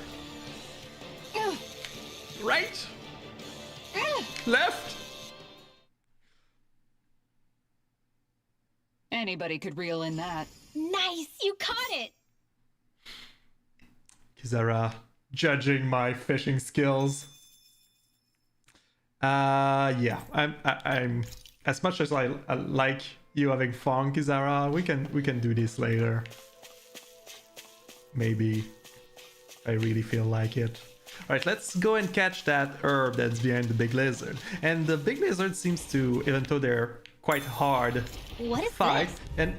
Right. Left. Anybody could reel in that. Nice, you caught it! Kisara judging my fishing skills. Yeah, I'm as much as I like you having fun, Kisara, we can do this later. Maybe I really feel like it. Alright, let's go and catch that herb that's behind the big lizard. And the big lizard seems to, even though they're quite hard What is fight, this? and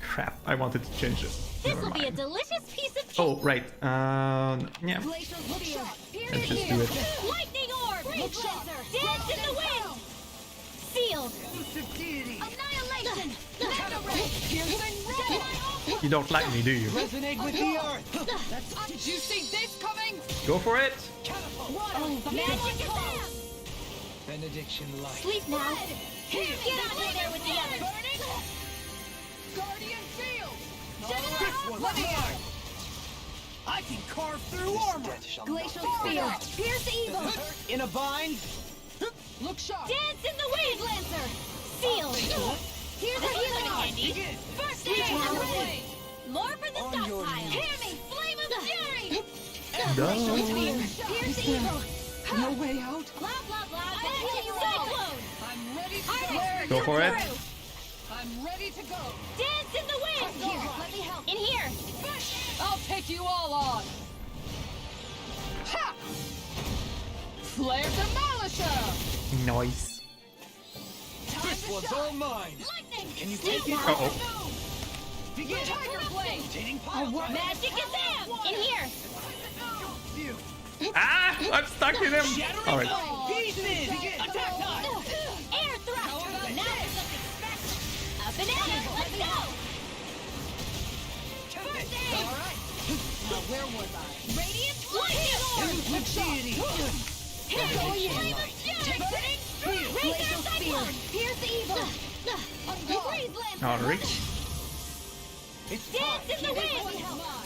crap, I wanted to change it. This Never will be a mind. delicious piece of cake! Oh, right. Yeah. Glacial spear! Let's just do it. Lightning orb! Freeze laser! Dance in the wind! Sealed! Annihilation! Mega ray! Piercing ray! You don't like me, do you? Resonate with the earth. Did you see this coming? Go for it! Magic attack! Benediction light. Sleep now! Get out of there with the others! Guardian field. This one's mine. I can carve through armor. Glacial spear! Pierce evil! In a bind. Look sharp. Dance in the wind! Lancer! Sealed! Here's a healing candy! First aid! More for the stockpile! Hear me! Flame of fury! Glacial spear! Pierce evil! No way out. Blah blah blah! Cyclone! I'm ready to Go for it. I'm ready to go. Dance in the wind! Here, let me help. In here! I'll take you all on. Ha! Flare Demolisher! Nice. This one's all mine. Lightning! Can you take it? Uh-oh. Begin. Tiger Blade! Rotating pile. Magic Azam! In here! Ah! I'm stuck in him! Alright. Pieces. Attack time. Air thrust! Now there's something special! Up and at it! Let's go! First aid! Alright. Now where was I? Radiant lightning orb! Flame of fury! Razor cyclone! Pierce evil! Freeze lancer! Alright. It's Dance in the wind!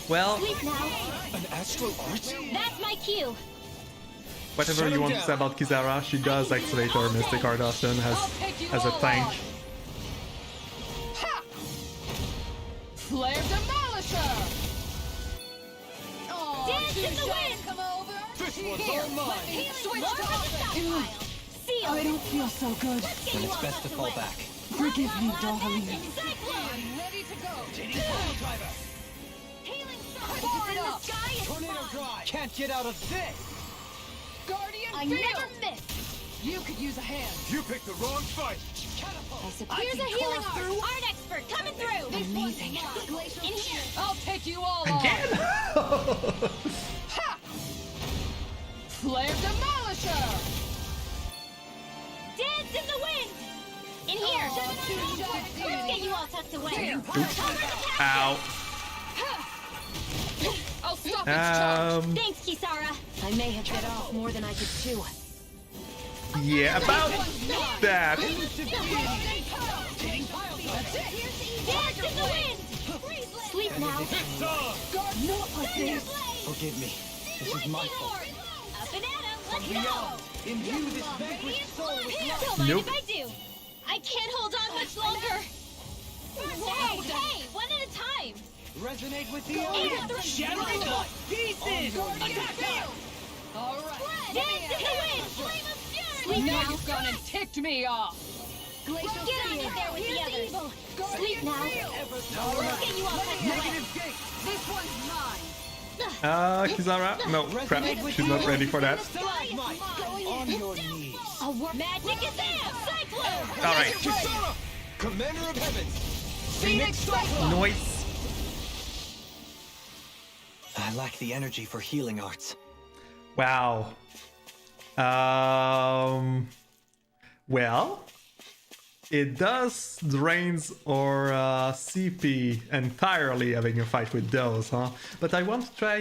Well, Sleep now! An astral arch? That's my cue! whatever you want to say about Kisara, she does activate her Mystic Art often as a tank. Ha! Flare Demolisher! Dance in the wind! Come over. This one's Here, all mine. let me switch More to from the offense. stockpile. Seal. I don't feel so good. Let's get Then you it's all best to tucked fall away. back. Forgive me, darling. Cyclone. I'm ready to go. Taking pile driver. Healing Fire sword. it In the up. sky is Tornado mine. drive. Can't get out of this! Guardian I field. never miss. You could use a hand. You picked the wrong fight. I suppose. Here's a healing art. Art expert coming through. Amazing. In here. I'll take you all on. Again? Ha! Flame demolisher. Dance in the wind. In here. Let's get you all tucked away. Here. Cover the path. Ow. I'll stop its charge. Thanks, Kisara. I may have bit off more than I could chew. Yeah, about that. That's it. Dance in the wind. Sleep now. It's on. Not like this. Forgive me. This is my fault. Up and at 'em. Let's go. Imbue this vanquished soul with love. Don't mind Nope. if I do. I can't hold on much longer. Hey, one at a time. Resonate with the And Shattering the pieces. Attack field. All right. dance in the wind. Sleep Now now. you've gone and ticked me off. Get on in there with the others. Sleep now. Let's get you all tucked away. This one's mine. Kisara? No, crap. She's not ready for that. On your knees. I'll work. Magic is there. Cyclone. Alright. Kisara, Commander of Heavens. Phoenix Cyclone. Noise. I lack the energy for healing arts. Wow. Well, it does drains our CP entirely having a fight with those, huh? But I want to try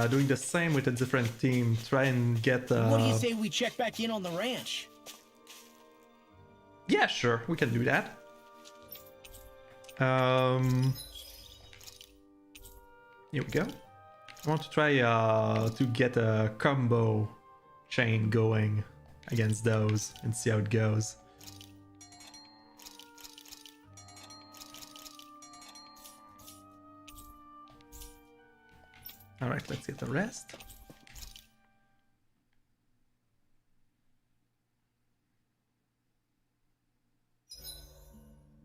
doing the same with a different team. Try and get. What do you say we check back in on the ranch? Yeah, sure, we can do that. Here we go. I want to try to get a combo chain going against those and see how it goes. Alright, let's get the rest.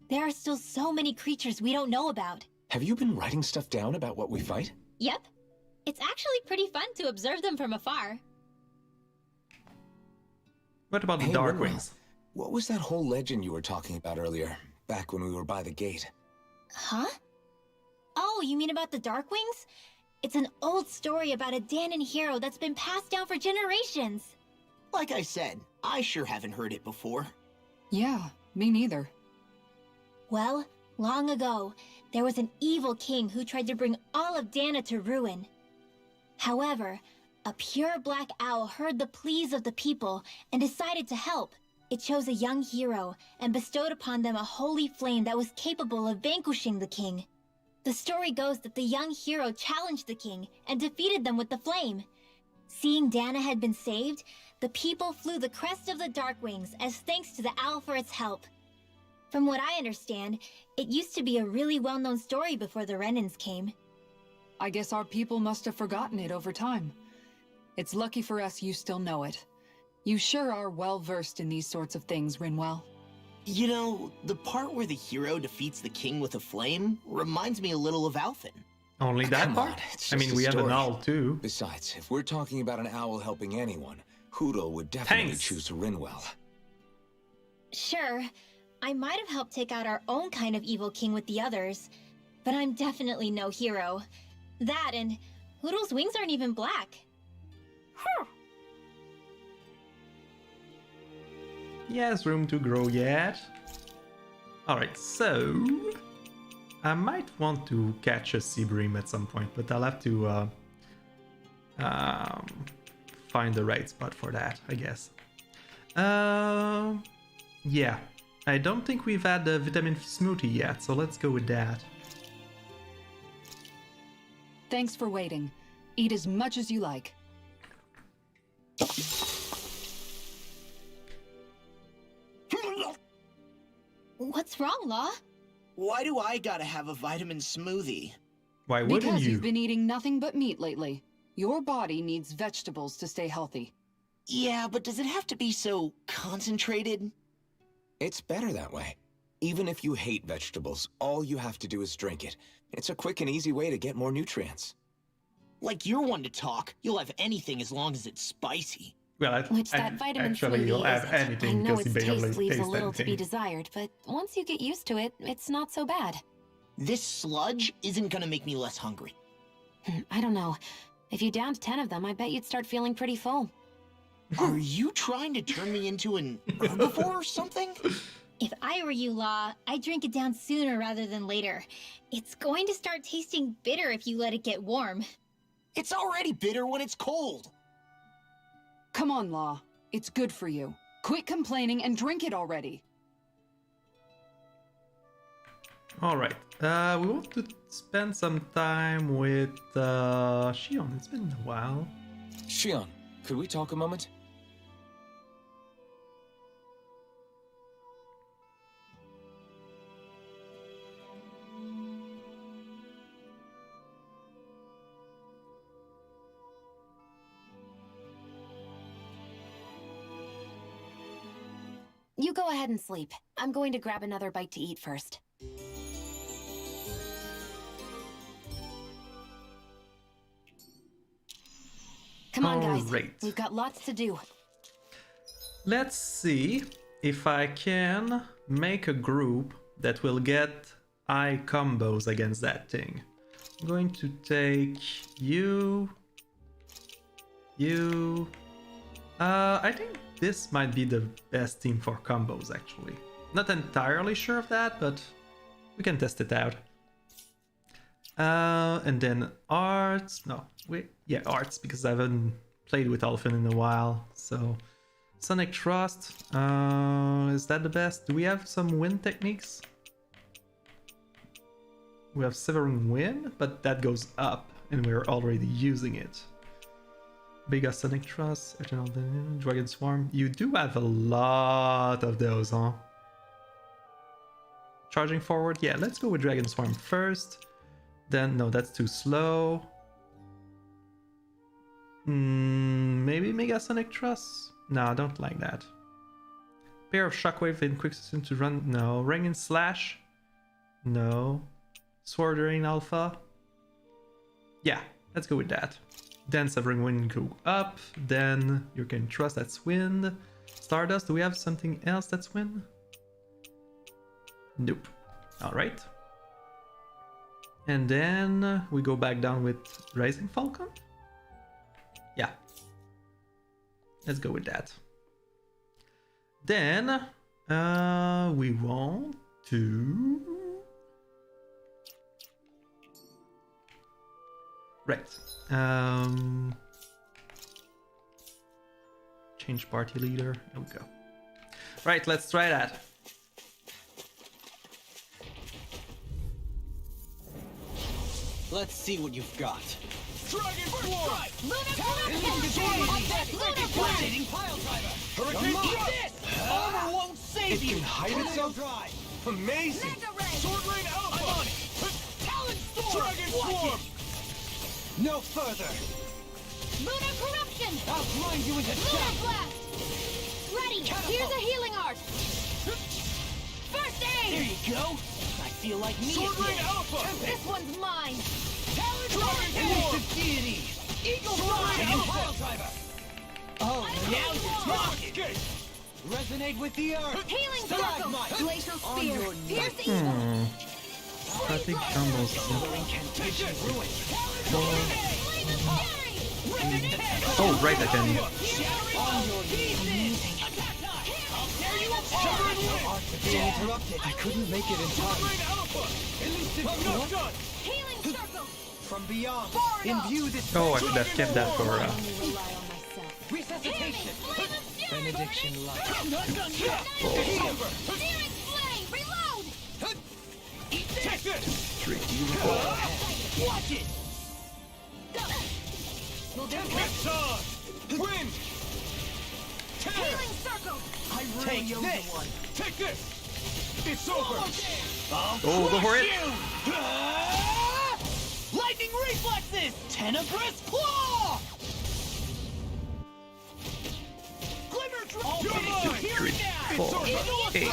There are still so many creatures we don't know about. Have you been writing stuff down about what we fight? Yep. It's actually pretty fun to observe them from afar. What about the Hey, Dark Rinwell, Wings? What was that whole legend you were talking about earlier, back when we were by the gate? Huh? Oh, you mean about the Darkwings? It's an old story about a Danon hero that's been passed down for generations. Like I said, I sure haven't heard it before. Yeah, me neither. Well, long ago, there was an evil king who tried to bring all of Dana to ruin. However, a pure black owl heard the pleas of the people and decided to help. It chose a young hero and bestowed upon them a holy flame that was capable of vanquishing the king. The story goes that the young hero challenged the king and defeated them with the flame. Seeing Dana had been saved, the people flew the crest of the Darkwings as thanks to the owl for its help. From what I understand, it used to be a really well-known story before the Renans came. I guess our people must have forgotten it over time. It's lucky for us you still know it. You sure are well-versed in these sorts of things, Rinwell. You know, the part where the hero defeats the king with a flame reminds me a little of Alphen. Only that Come part? on, it's I mean, just a we have an story. owl too. Besides, if we're talking about an owl helping anyone, Hoodle would definitely Thanks. choose Rinwell. Sure, I might have helped take out our own kind of evil king with the others, but I'm definitely no hero. That and Hoodle's wings aren't even black. Yes, room to grow yet. Alright, so I might want to catch a sea bream at some point, but I'll have to find the right spot for that, I guess. Yeah, I don't think we've had the vitamin smoothie yet, so let's go with that. Thanks for waiting. Eat as much as you like. What's wrong, Law? Why do I gotta have a vitamin smoothie? Why wouldn't Because you? you've been eating nothing but meat lately. Your body needs vegetables to stay healthy. Yeah, but does it have to be so concentrated? It's better that way. Even if you hate vegetables, all you have to do is drink it. It's a quick and easy way to get more nutrients. Like you're one to talk. You'll have anything as long as it's spicy. Well, Which that vitamin actually, you'll smoothie have isn't. anything I know because its you barely taste leaves a taste little to be anything. desired, but once you get used to it, it's not so bad. This sludge isn't gonna make me less hungry. I don't know. If you downed 10 of them, I bet you'd start feeling pretty full. Are you trying to turn me into an herbivore or something? If I were you, Law, I'd drink it down sooner rather than later. It's going to start tasting bitter if you let it get warm. It's already bitter when it's cold. Come on, Law. It's good for you. Quit complaining and drink it already. Alright, we want to spend some time with Shion. It's been a while. Shion, could we talk a moment? You go ahead and sleep. I'm going to grab another bite to eat first. Come on, guys. Alright. We've got lots to do. Let's see if I can make a group that will get eye combos against that thing. I'm going to take you. I think this might be the best team for combos, actually. Not entirely sure of that, but we can test it out. And then arts. No, wait. Yeah, arts, because I haven't played with Alphen in a while. So, Sonic Trust. Is that the best? Do we have some wind techniques? We have Severing Wind, but that goes up, and we're already using it. Bigger Sonic Trust, Eternal Dragon Swarm. You do have a lot of those, huh? Charging forward? Yeah, let's go with Dragon Swarm first. Then, no, that's too slow. Maybe Mega Sonic Trust? No, I don't like that. Pair of Shockwave and Quick System to run. No. Ring and Slash? No. Sword Rain Alpha? Yeah, let's go with that. Then Severing Wind go up. Then you can trust that's wind. Stardust, do we have something else that's wind? Nope. Alright. And then we go back down with Rising Falcon? Yeah. Let's go with that. Then we want to... Right. Change party leader. There we go. Right, let's try that. Let's see what you've got. Dragon Swarm! Rotating pile driver! Hurricane thrust! Armor won't save you! It can hide itself? Drive! Amazing! Sword Rain Alpha! I'm on it! Talon Storm! Dragon Swarm! No further! Lunar Corruption! I'll grind you into Lunar dust! Blast! Ready! Catapult. Here's a healing art! First There aid! you go! I feel like me Sword Rain again! Alpha! This one's mine! Talon Dragon Swarm! Elusive deity! Eagle Sword Fly! Rain And Alpha! pile driver! Oh, now you're talking! Escape! Resonate with the earth! Healing Circle! Stalagmite! Glacial On Spear! your Pierce knife. Evil! I think combos. Solar incantation ruin! Flame of Fury! Oh, right, I can. On your knees! Your arts are being interrupted! I couldn't make it in Sword time! Rain Alpha! Elusive Enough gun! Healing Circle! From beyond, imbue this Oh, I should have kept that for. Only rely on myself. resuscitation! Flame of Fury! Benediction light! Searing Flame! Reload! Take this! Watch it! It's on! Wind! Tear! Healing Circle! I really owe you one! Take this! It's over! Oh, go for it! reflexes! Tenebrous claw! Glimmer drop! You're mine! Here and now! 4, 8.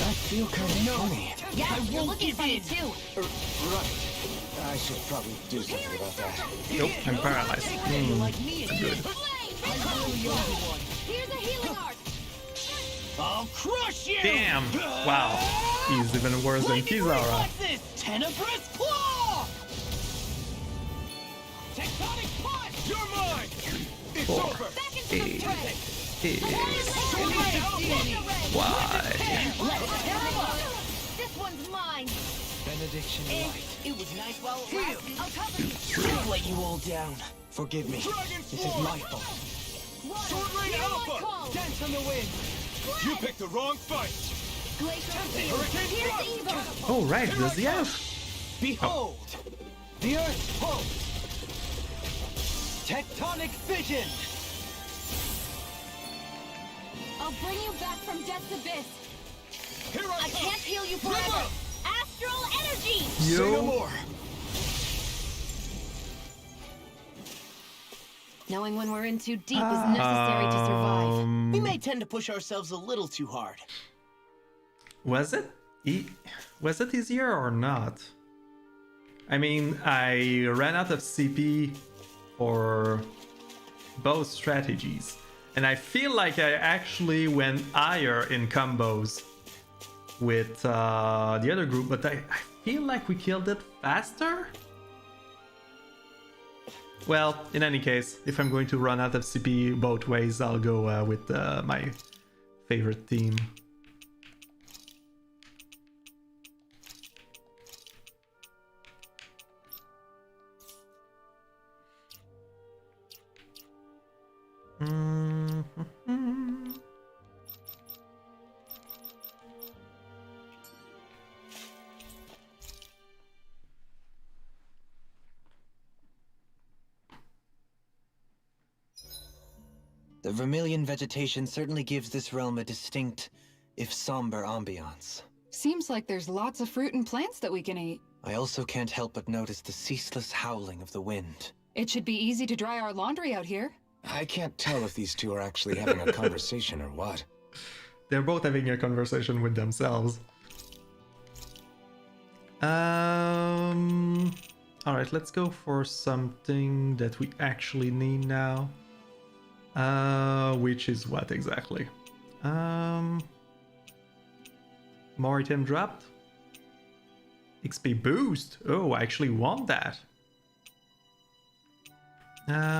I feel kind of funny. Yeah, I you're won't looking give funny in. too. Right. I should probably do something about that. Nope, I'm paralyzed. Like me and Good. I'm really only one. Here's a healing arc. I'll crush you! Damn! Wow. He's even worse than Lightning Kizaura. reflexes! Tenebrous claw! Tectonic punch! You're mine! It's 4, over! 8 is why. This one's mine. Benediction light. It was nice while it lasted. I'll cover you. I'll let you all down. Forgive me. This is my fault. Sword Rain Alpha! Dance on the wind! You picked the wrong fight! Glacier Hurricane Here's Thrust! evil. Oh, right, does he have? Behold! The Earth's pulse! Tectonic fission! I'll bring you back from death's abyss. Here I can't heal you forever. Astral energy! Say no Yo. more. Knowing when we're in too deep is necessary to survive. We may tend to push ourselves a little too hard. Was it? Was it easier or not? I mean, I ran out of CP for both strategies. And I feel like I actually went higher in combos with the other group, but I feel like we killed it faster? Well, in any case, if I'm going to run out of CP both ways, I'll go with my favorite team. The vermilion vegetation certainly gives this realm a distinct, if somber, ambiance. Seems like there's lots of fruit and plants that we can eat. I also can't help but notice the ceaseless howling of the wind. It should be easy to dry our laundry out here. I can't tell if these two are actually having a conversation or what. They're both having a conversation with themselves. Alright, let's go for something that we actually need now. Which is what exactly? More item dropped. XP boost. Oh, I actually want that.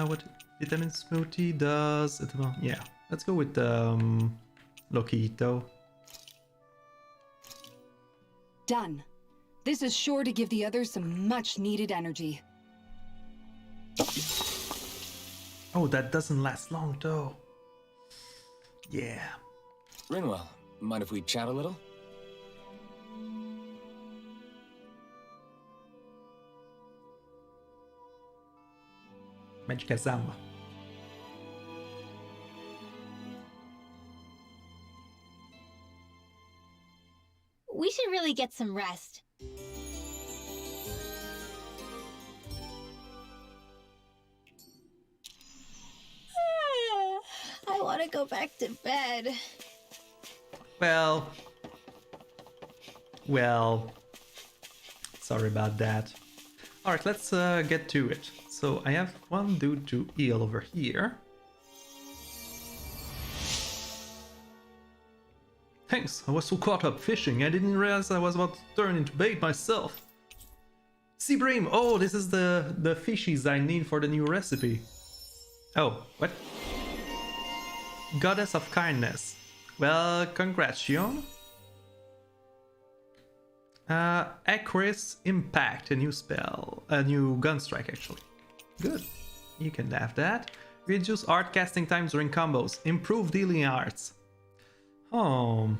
What vitamin smoothie does? Yeah, let's go with Loquito. Done. This is sure to give the others some much needed energy. Oh, that doesn't last long though. Yeah. Rinwell, mind if we chat a little? Magic Zamba. We should really get some rest. I want to go back to bed. Well, sorry about that. Alright, let's get to it. So I have one dude to heal over here. Thanks, I was so caught up fishing, I didn't realize I was about to turn into bait myself. Sea bream! Oh, this is the fishies I need for the new recipe. Oh, what? Goddess of Kindness. Well, congrats, Shion. Acris Impact, a new spell. A new gun strike, actually. Good. You can have that. Reduce art casting times during combos. Improve dealing arts. Oh.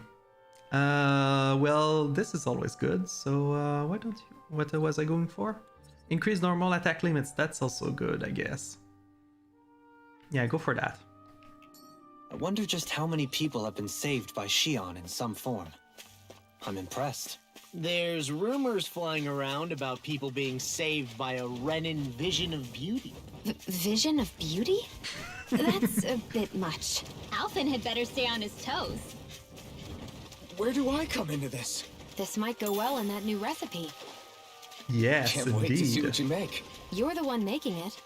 Well, this is always good. So, why don't you... What was I going for? Increase normal attack limits. That's also good, I guess. Yeah, go for that. I wonder just how many people have been saved by Shion in some form. I'm impressed. There's rumors flying around about people being saved by a Renin vision of beauty. Vision of beauty? That's a bit much. Alphen had better stay on his toes. Where do I come into this? This might go well in that new recipe. Yes, Can't wait to see indeed. what you make. You're the one making it.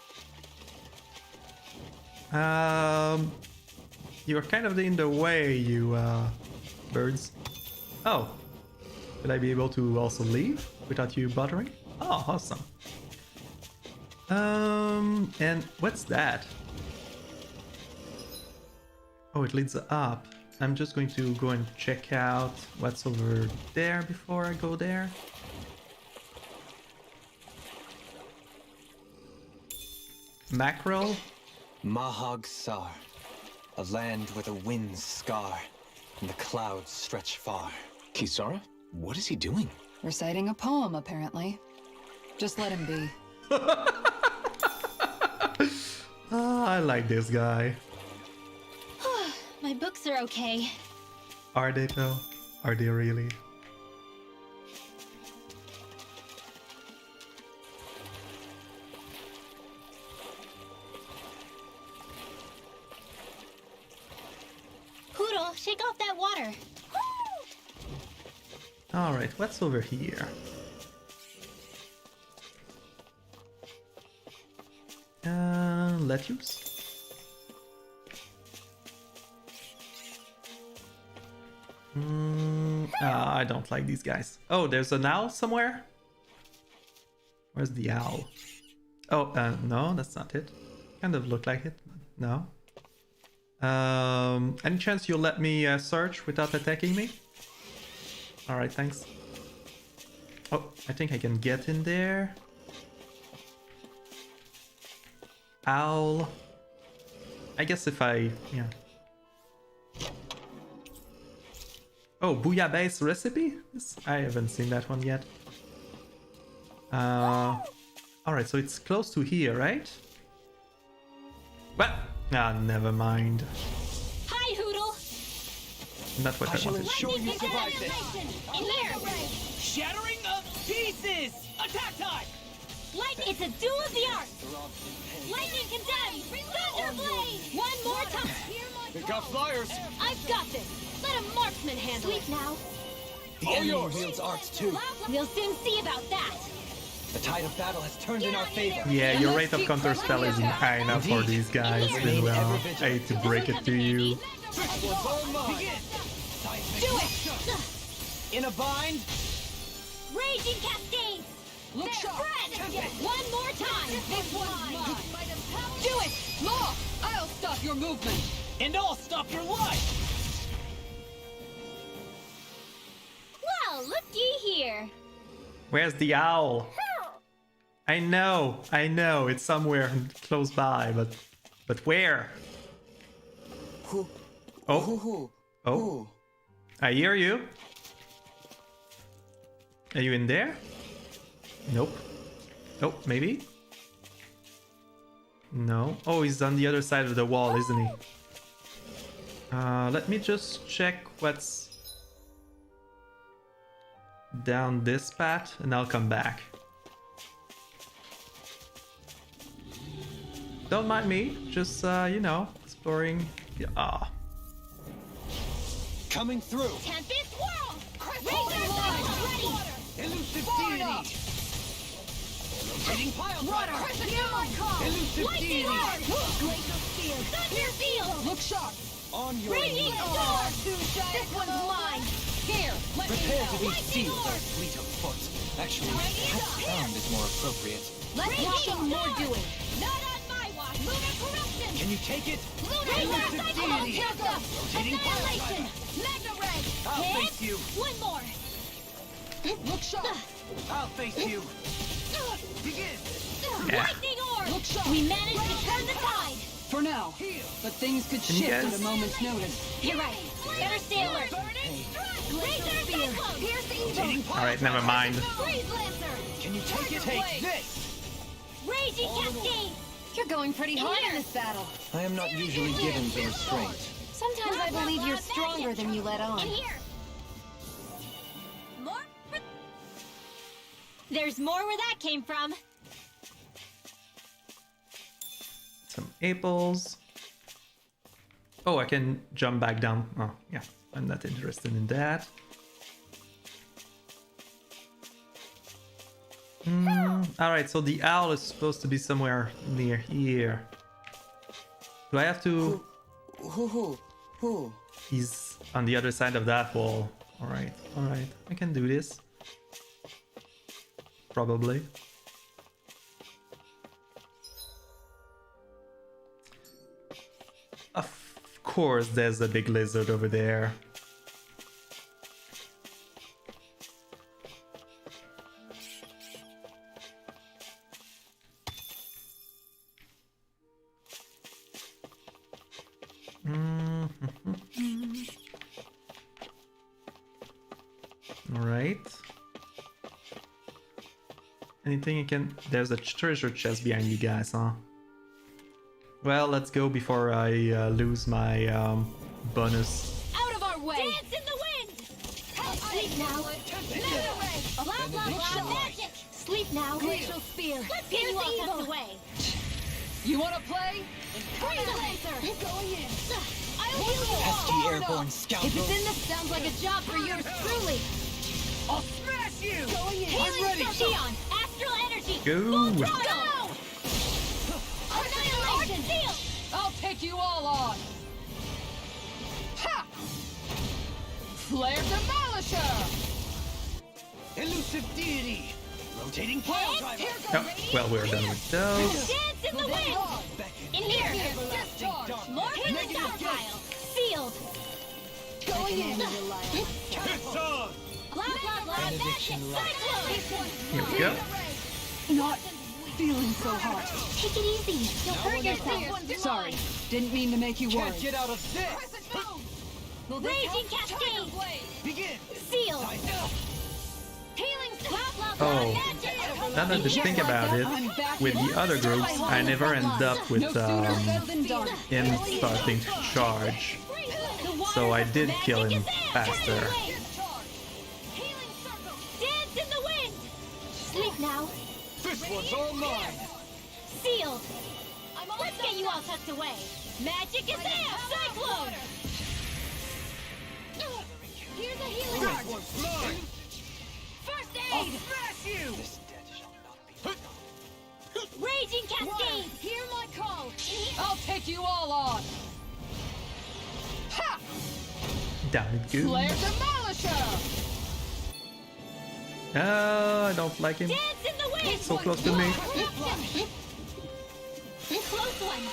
You're kind of in the way, you birds. Oh, would I be able to also leave without you bothering? Oh, awesome. And what's that? Oh, it leads up. I'm just going to go and check out what's over there before I go there. Mackerel? Mahag Sar, a land where the winds scar and the clouds stretch far. Kisara? What is he doing? Reciting a poem, apparently. Just let him be. Oh, I like this guy. My books are okay. Are they though? Are they really? Poodle, shake off that water. Alright, what's over here? Lettuce? I don't like these guys. Oh, there's an owl somewhere? Where's the owl? Oh, no, that's not it. Kind of look like it. No. Any chance you'll let me search without attacking me? Alright, thanks. Oh, I think I can get in there. Owl. I guess if I... yeah. Oh, bouillabaisse recipe? I haven't seen that one yet. Alright, so it's close to here, right? What? Ah, never mind. Hi, Hoodle. Not what I wanted. ensure you survive this. In here. Shattering of pieces! Attack time! Lightning, it's a duel of the arts. Lightning condemned. Thunderblade. One more time. Pick up flyers! I've got this. Let a marksman handle it. Now. The enemy wields arts too. We'll soon see about that. The tide of battle has turned in our favor. Yeah, your rate of counterspell isn't high enough for these guys as well. I hate to break it to you. Do it. In a bind? Raging cascades. Look sharp! One more time. This one's mine. Do it! More! I'll stop your movement. And I'll stop your life! Well, looky here. Where's the owl? I know, it's somewhere close by, but where? Oh, I hear you. Are you in there? Nope. Oh, maybe? No. Oh, he's on the other side of the wall, isn't he? Let me just check what's down this path, and I'll come back. Don't mind me, just, you know, exploring. Ah. Coming through. Tempest whirl. Razor blade ready. Elusive deity! Hitting pile driver! Elusive Lightning deity! orb. Glacial spear. Thunder field. Look sharp! On your Radiant sword. This one's mine. Here. Let me Prepare know. to be Lightning sealed, orb. fleet of foot. Actually, sound is more appropriate. Let's watch some more doing. Not on my watch. Lunar corruption. Can you take it? Lunar cycle. Hitting pile Annihilation. Magna ray. I'll Hit. face you. One more. Look sharp! I'll face you. Begin! Yeah. Lightning orb. Look sharp! We managed to turn the tide. For now. But things could Can you shift guys- at a moment's notice. You're right. Better stay alert. Razor cyclone. Here's the evil. Alright, never mind. Freeze lancer. Can you take it? Take this! Raging cascade. You're going pretty hard in this battle. I am not usually given to restraint. Sometimes I believe you're stronger than you let on. In here. More. There's more where that came from. Some apples. Oh, I can jump back down. Oh, yeah. I'm not interested in that. Alright, so the owl is supposed to be somewhere near here. Do I have to... Who? He's on the other side of that wall. Alright, alright. I can do this. Probably. Of course, there's a big lizard over there. Alright. Anything you can... There's a treasure chest behind you guys, huh? Well, let's go before I lose my bonus. Out of our way! Dance in the wind! Sleep now! Blah blah blah magic! Sleep now! Glacial spear! Let's get you all tucked away! You wanna play? Freeze laser! Going in. I'll heal you all! Pesky airborne If scoundrel. it's in this, sounds like a job for yours truly! I'll smash you. Going in. Healing Shion! Astral energy! Go! Full throttle! Annihilation! Seal! I'll take you all on! Ha! Flare Demolisher! Elusive deity. Rotating pile driver. Oh, well, we're done with those. Dance in the wind! In here! More healing stockpile! Sealed! Going in. It's on! Blah blah blah magic! Cyclone! Here we go. Not feeling so hot. Take it easy! You'll hurt yourself! Sorry, didn't mean to make you worry. Can't get out of this. Raging cascade! Begin. Sealed! Healing blah blah blah Oh. magic! Now that I think about it, with the other groups, I never end up with No sooner said than done. him starting to charge. So I did kill him faster. Healing circle! Dance in the wind! Sleep now! This one's all mine. Sealed! Let's get you all tucked away! Magic is there! Cyclone! Here's a healing This arc! one's mine. First I'll aid! smash you. Raging cascade! Hear my call! I'll take you all on! Ha! Down it Flare goes. Demolisher! Oh, I don't like him. Dance in the wind! So close to me. Close one!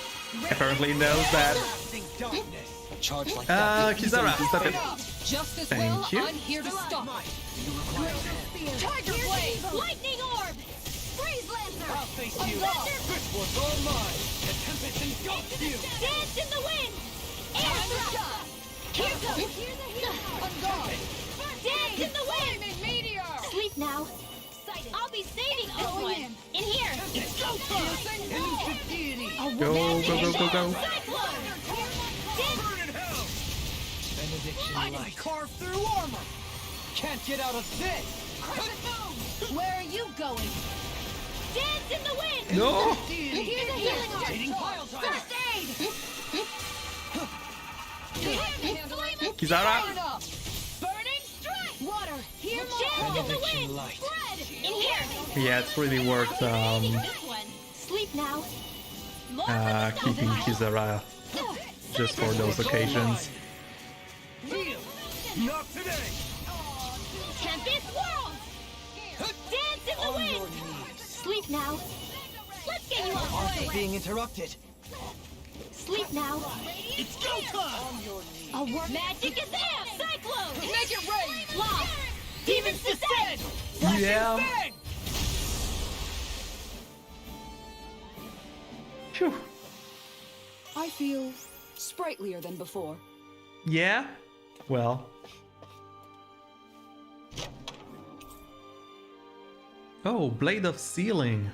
Apparently knows that. Lasting darkness. A charge like that. Kizara, stop it. Just as Thank well, you. I'm here to stop. Tiger blade! Lightning orb! Freeze lancer! I'll face you. This one's all mine. The tempest engulfs you. Dance in the wind! Air thrust! Here goes! Dance in the wind! Meteor! Sleep now! I'll be saving this one! In here! Elusive deity. Go, go, go, go, go. Cyclone! Burn in hell. Benediction I can carve through armor. Can't get out of this. Where are you going? Dance in the wind! No! Deity. Here's a healing arc! Rotating pile driver. First aid! Kizara! Burning strike! Water! Here my in the Benediction wind! light. Bread! In here! Yeah, it's really worth This one. Sleep now. More for the keeping Kizara just for those occasions. Heal. Not today. Tempest World! Dance in the wind! Sleep now. Let's get you all Arthur away. being interrupted. Sleep now. It's go time. I'll work. Magic is there! Cyclone! Make it rain! Lost! Demons descend! Yeah. Bang. Phew. I feel sprightlier than before. Yeah? Well. Oh, Blade of Sealing.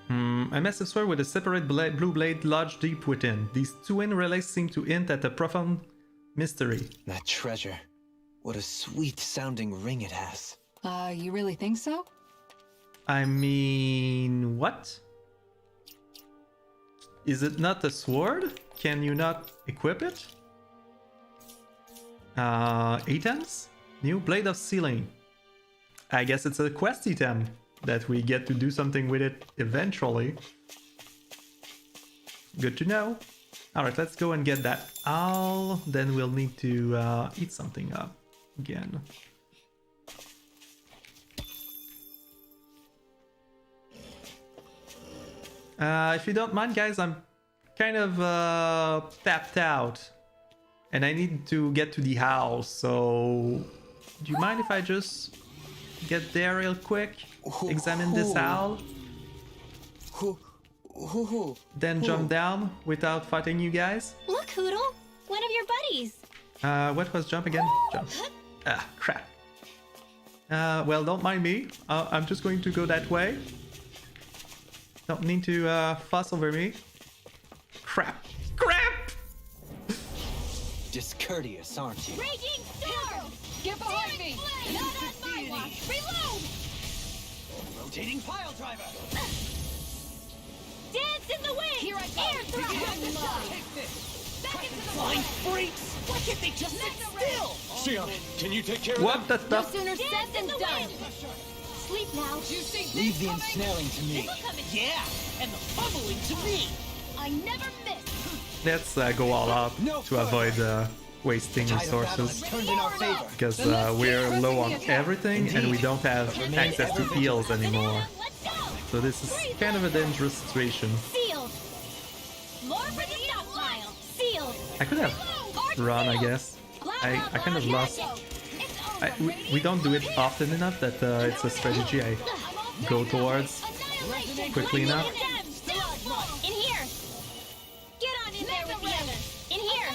A massive sword with a separate blue blade lodged deep within. These twin relics seem to hint at a profound mystery. That treasure. What a sweet sounding ring it has. You really think so? I mean, what? Is it not a sword? Can you not equip it? Items? New Blade of Sealing. I guess it's a quest item that we get to do something with it eventually. Good to know. Alright, let's go and get that owl. Then we'll need to eat something up again. If you don't mind, guys, I'm kind of tapped out. And I need to get to the house, so... Do you mind if I just get there real quick? Examine this owl? Then jump down without fighting you guys? Look, Hoodle! One of your buddies! What was jump again? Jump. Ah, crap. Well, don't mind me. I'm just going to go that way. Don't need to fuss over me. Crap. Crap! Discourteous, aren't you? Raging storm! Get behind me! Not on my watch! Reload! Rotating pile driver! Dance in the wind! Here I go! Air thrust! Take this! Back into the Flying wind! freaks! Why can't they just sit still? Shion, can you take care of What them? the No stuff? sooner said than done! Sleep now! You see Leave this the coming? ensnaring to me. Yeah, and the fumbling to me. I never miss! Let's go all out to avoid wasting Tide of battle has resources. turned in our favor. Because we're low on everything and we don't have access to heals anymore. Let's go! So this is kind of a dangerous situation. Sealed! More for the stockpile! Sealed! I could have run, I guess. I kind of lost. We don't do it often enough that it's a strategy I go towards quickly enough. In here! Get on in there with the others! In here!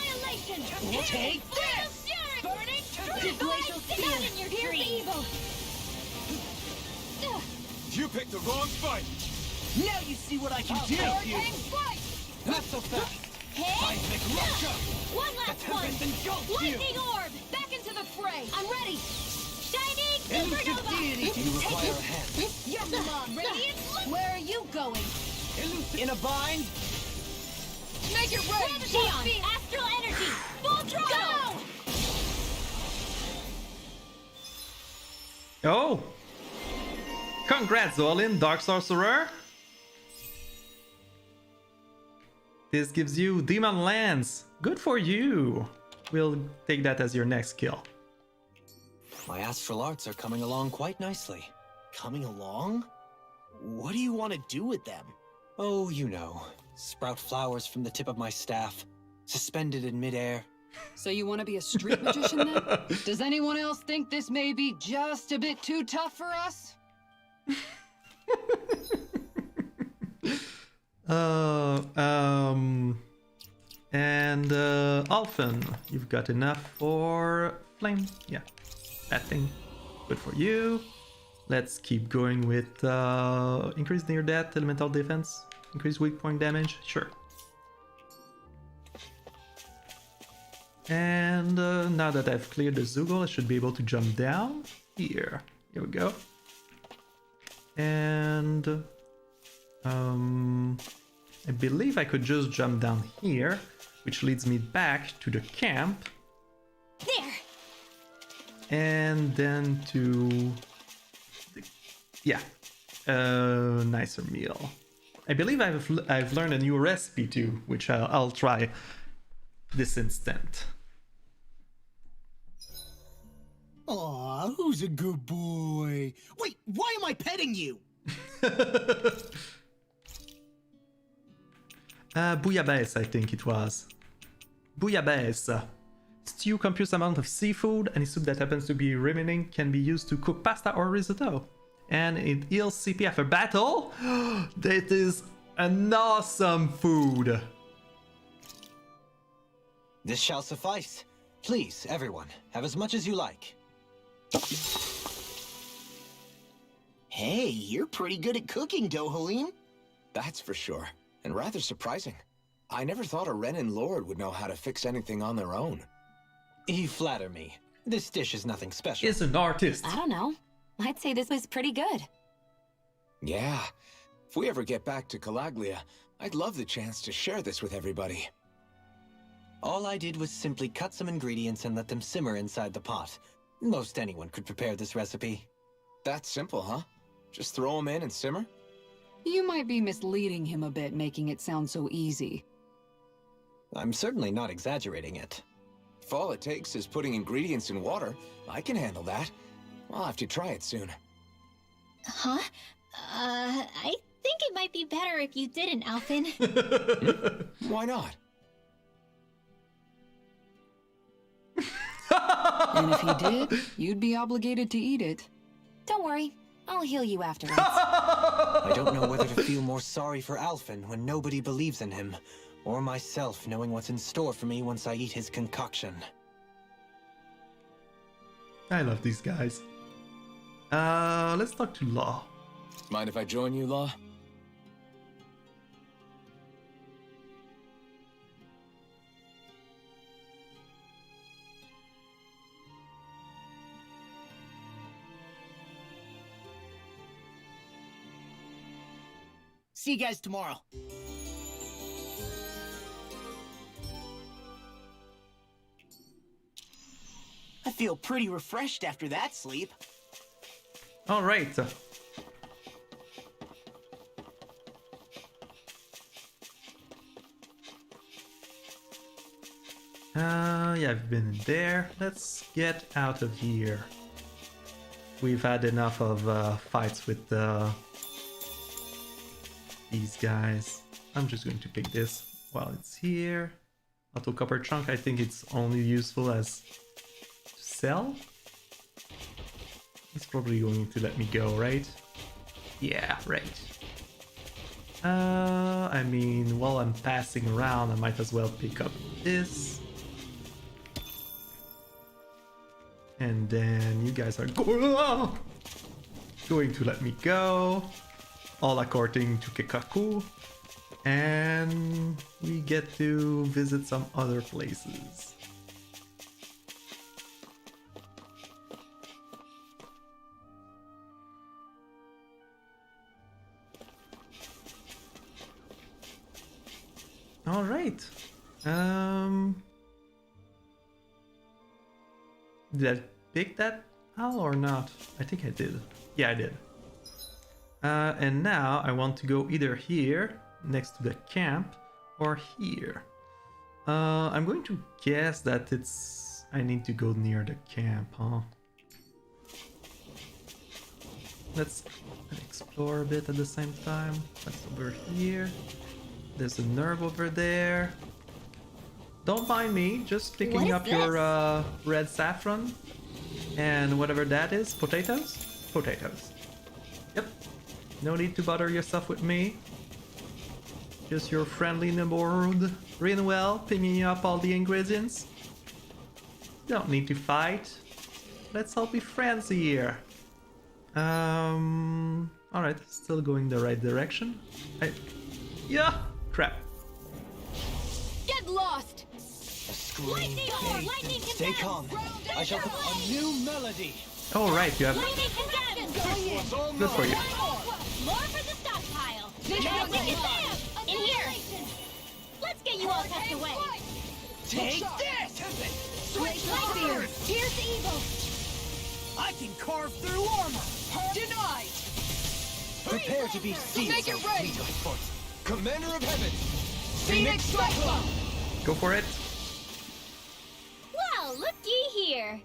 Take this! Burning! Glacial steel! In your dreams! You picked the wrong fight! Now you see what I can do. Not so fast. Seismic rupture. One last one! Engulfs you. Lightning orb! Back into the fray! I'm ready! Shining Elusive supernova! deity. Do you require a hand? Your mom, Radiant! Where are you going? Elusive. In a bind. Make it ready! Shion, astral energy! Full throttle! Go! Oh! Congrats, Olin, Dark Sorcerer! This gives you Demon Lance! Good for you! We'll take that as your next kill. My astral arts are coming along quite nicely. Coming along? What do you want to do with them? Oh, you know. Sprout flowers from the tip of my staff, suspended in midair. So you want to be a street magician then? Does anyone else think this may be just a bit too tough for us? And Alphen, you've got enough for flame. Yeah, that thing. Good for you. Let's keep going with increase near death, elemental defense, increase weak point damage. Sure. And now that I've cleared the Zoogle, I should be able to jump down here. Here we go. And I believe I could just jump down here, which leads me back to the camp. There! And then to nicer meal. I believe I've learned a new recipe too, which I'll try this instant. Aw, who's a good boy? Wait, why am I petting you? Bouillabaisse, I think it was. Bouillabaisse. Stew copious amount of seafood. Any soup that happens to be remaining can be used to cook pasta or risotto. And it heals CP after battle. That is an awesome food. This shall suffice. Please, everyone, have as much as you like. Hey, you're pretty good at cooking, Dohalim. That's for sure. And rather surprising. I never thought a Renin Lord would know how to fix anything on their own. You flatter me. This dish is nothing special. Is an artist. I don't know. I'd say this was pretty good. Yeah. If we ever get back to Calaglia, I'd love the chance to share this with everybody. All I did was simply cut some ingredients and let them simmer inside the pot. Most anyone could prepare this recipe. That's simple, huh? Just throw them in and simmer? You might be misleading him a bit, making it sound so easy. I'm certainly not exaggerating it. If all it takes is putting ingredients in water, I can handle that. I'll have to try it soon. Huh? I think it might be better if you didn't, Alphen. Why not? And if he did, you'd be obligated to eat it. Don't worry, I'll heal you afterwards. I don't know whether to feel more sorry for Alphen when nobody believes in him, or myself knowing what's in store for me once I eat his concoction. I love these guys. Let's talk to Law. Mind if I join you, Law? See you guys tomorrow. I feel pretty refreshed after that sleep. All right. Yeah, I've been in there. Let's get out of here. We've had enough of fights with these guys. I'm just going to pick this while it's here. Auto copper trunk, I think it's only useful as to sell. He's probably going to let me go, right? Yeah, right. I mean, while I'm passing around, I might as well pick up this. And then you guys are going to let me go. All according to Kekaku. And we get to visit some other places. All right. Did I pick that owl or not? I think I did. Yeah, I did. And now I want to go either here, next to the camp, or here. I'm going to guess that I need to go near the camp, huh? Let's explore a bit at the same time. That's over here. There's a nerve over there. Don't mind me, just picking up your red saffron. And whatever that is, potatoes? Potatoes. Yep. No need to bother yourself with me. Just your friendly neighborhood Rinwell picking up all the ingredients. Don't need to fight. Let's all be friends here. Alright, still going the right direction. Yeah! Crap. Get lost! Lightning! Stay calm. I shall put a new melody. Oh right, you have. Lightning condemned! Good for you. More for the stockpile! In here! Let's get you all tucked away! Take this! Switch lightning! Here's evil! I can carve through armor! Denied! Prepare to be seized. Make it rain! Commander of Heaven! Phoenix Cyclone! Go for it. Well, looky here!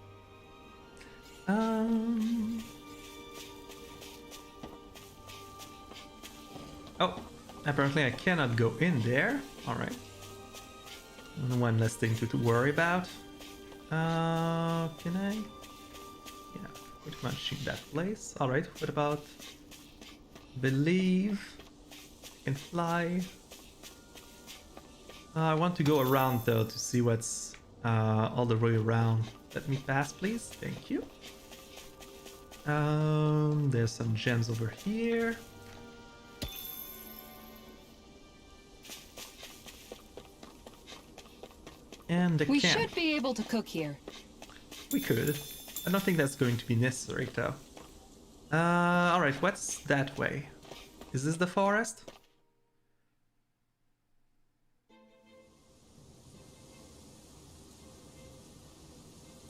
Oh, apparently I cannot go in there. Alright. One less thing to worry about. Can I? Yeah, pretty much in that place. Alright, what about... Believe... I can fly. I want to go around though to see what's all the way around. Let me pass, please. Thank you. There's some gems over here. And the We camp. should be able to cook here. We could. I don't think that's going to be necessary though. Alright, what's that way? Is this the forest?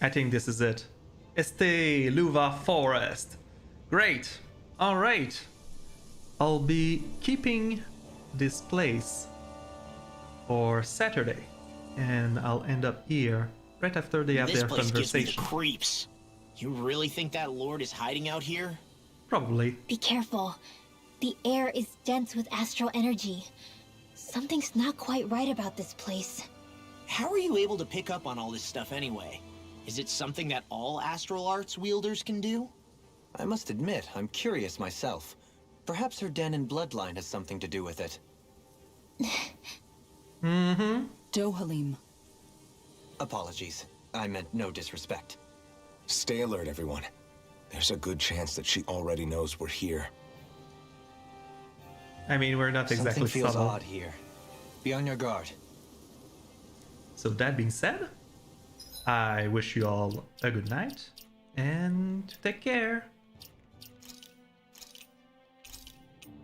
I think this is it. Este Luva Forest. Great. Alright. I'll be keeping this place for Saturday. And I'll end up here right after they have This their place gives me the conversation. creeps. You really think that lord is hiding out here? Probably. Be careful. The air is dense with astral energy. Something's not quite right about this place. How are you able to pick up on all this stuff anyway? Is it something that all astral arts wielders can do? I must admit, I'm curious myself. Perhaps her Danon bloodline has something to do with it. Mm-hmm. Dohalim. Apologies. I meant no disrespect. Stay alert, everyone. There's a good chance that she already knows we're here. I mean, we're not exactly Something feels subtle. odd here. Be on your guard. So that being said, I wish you all a good night and take care.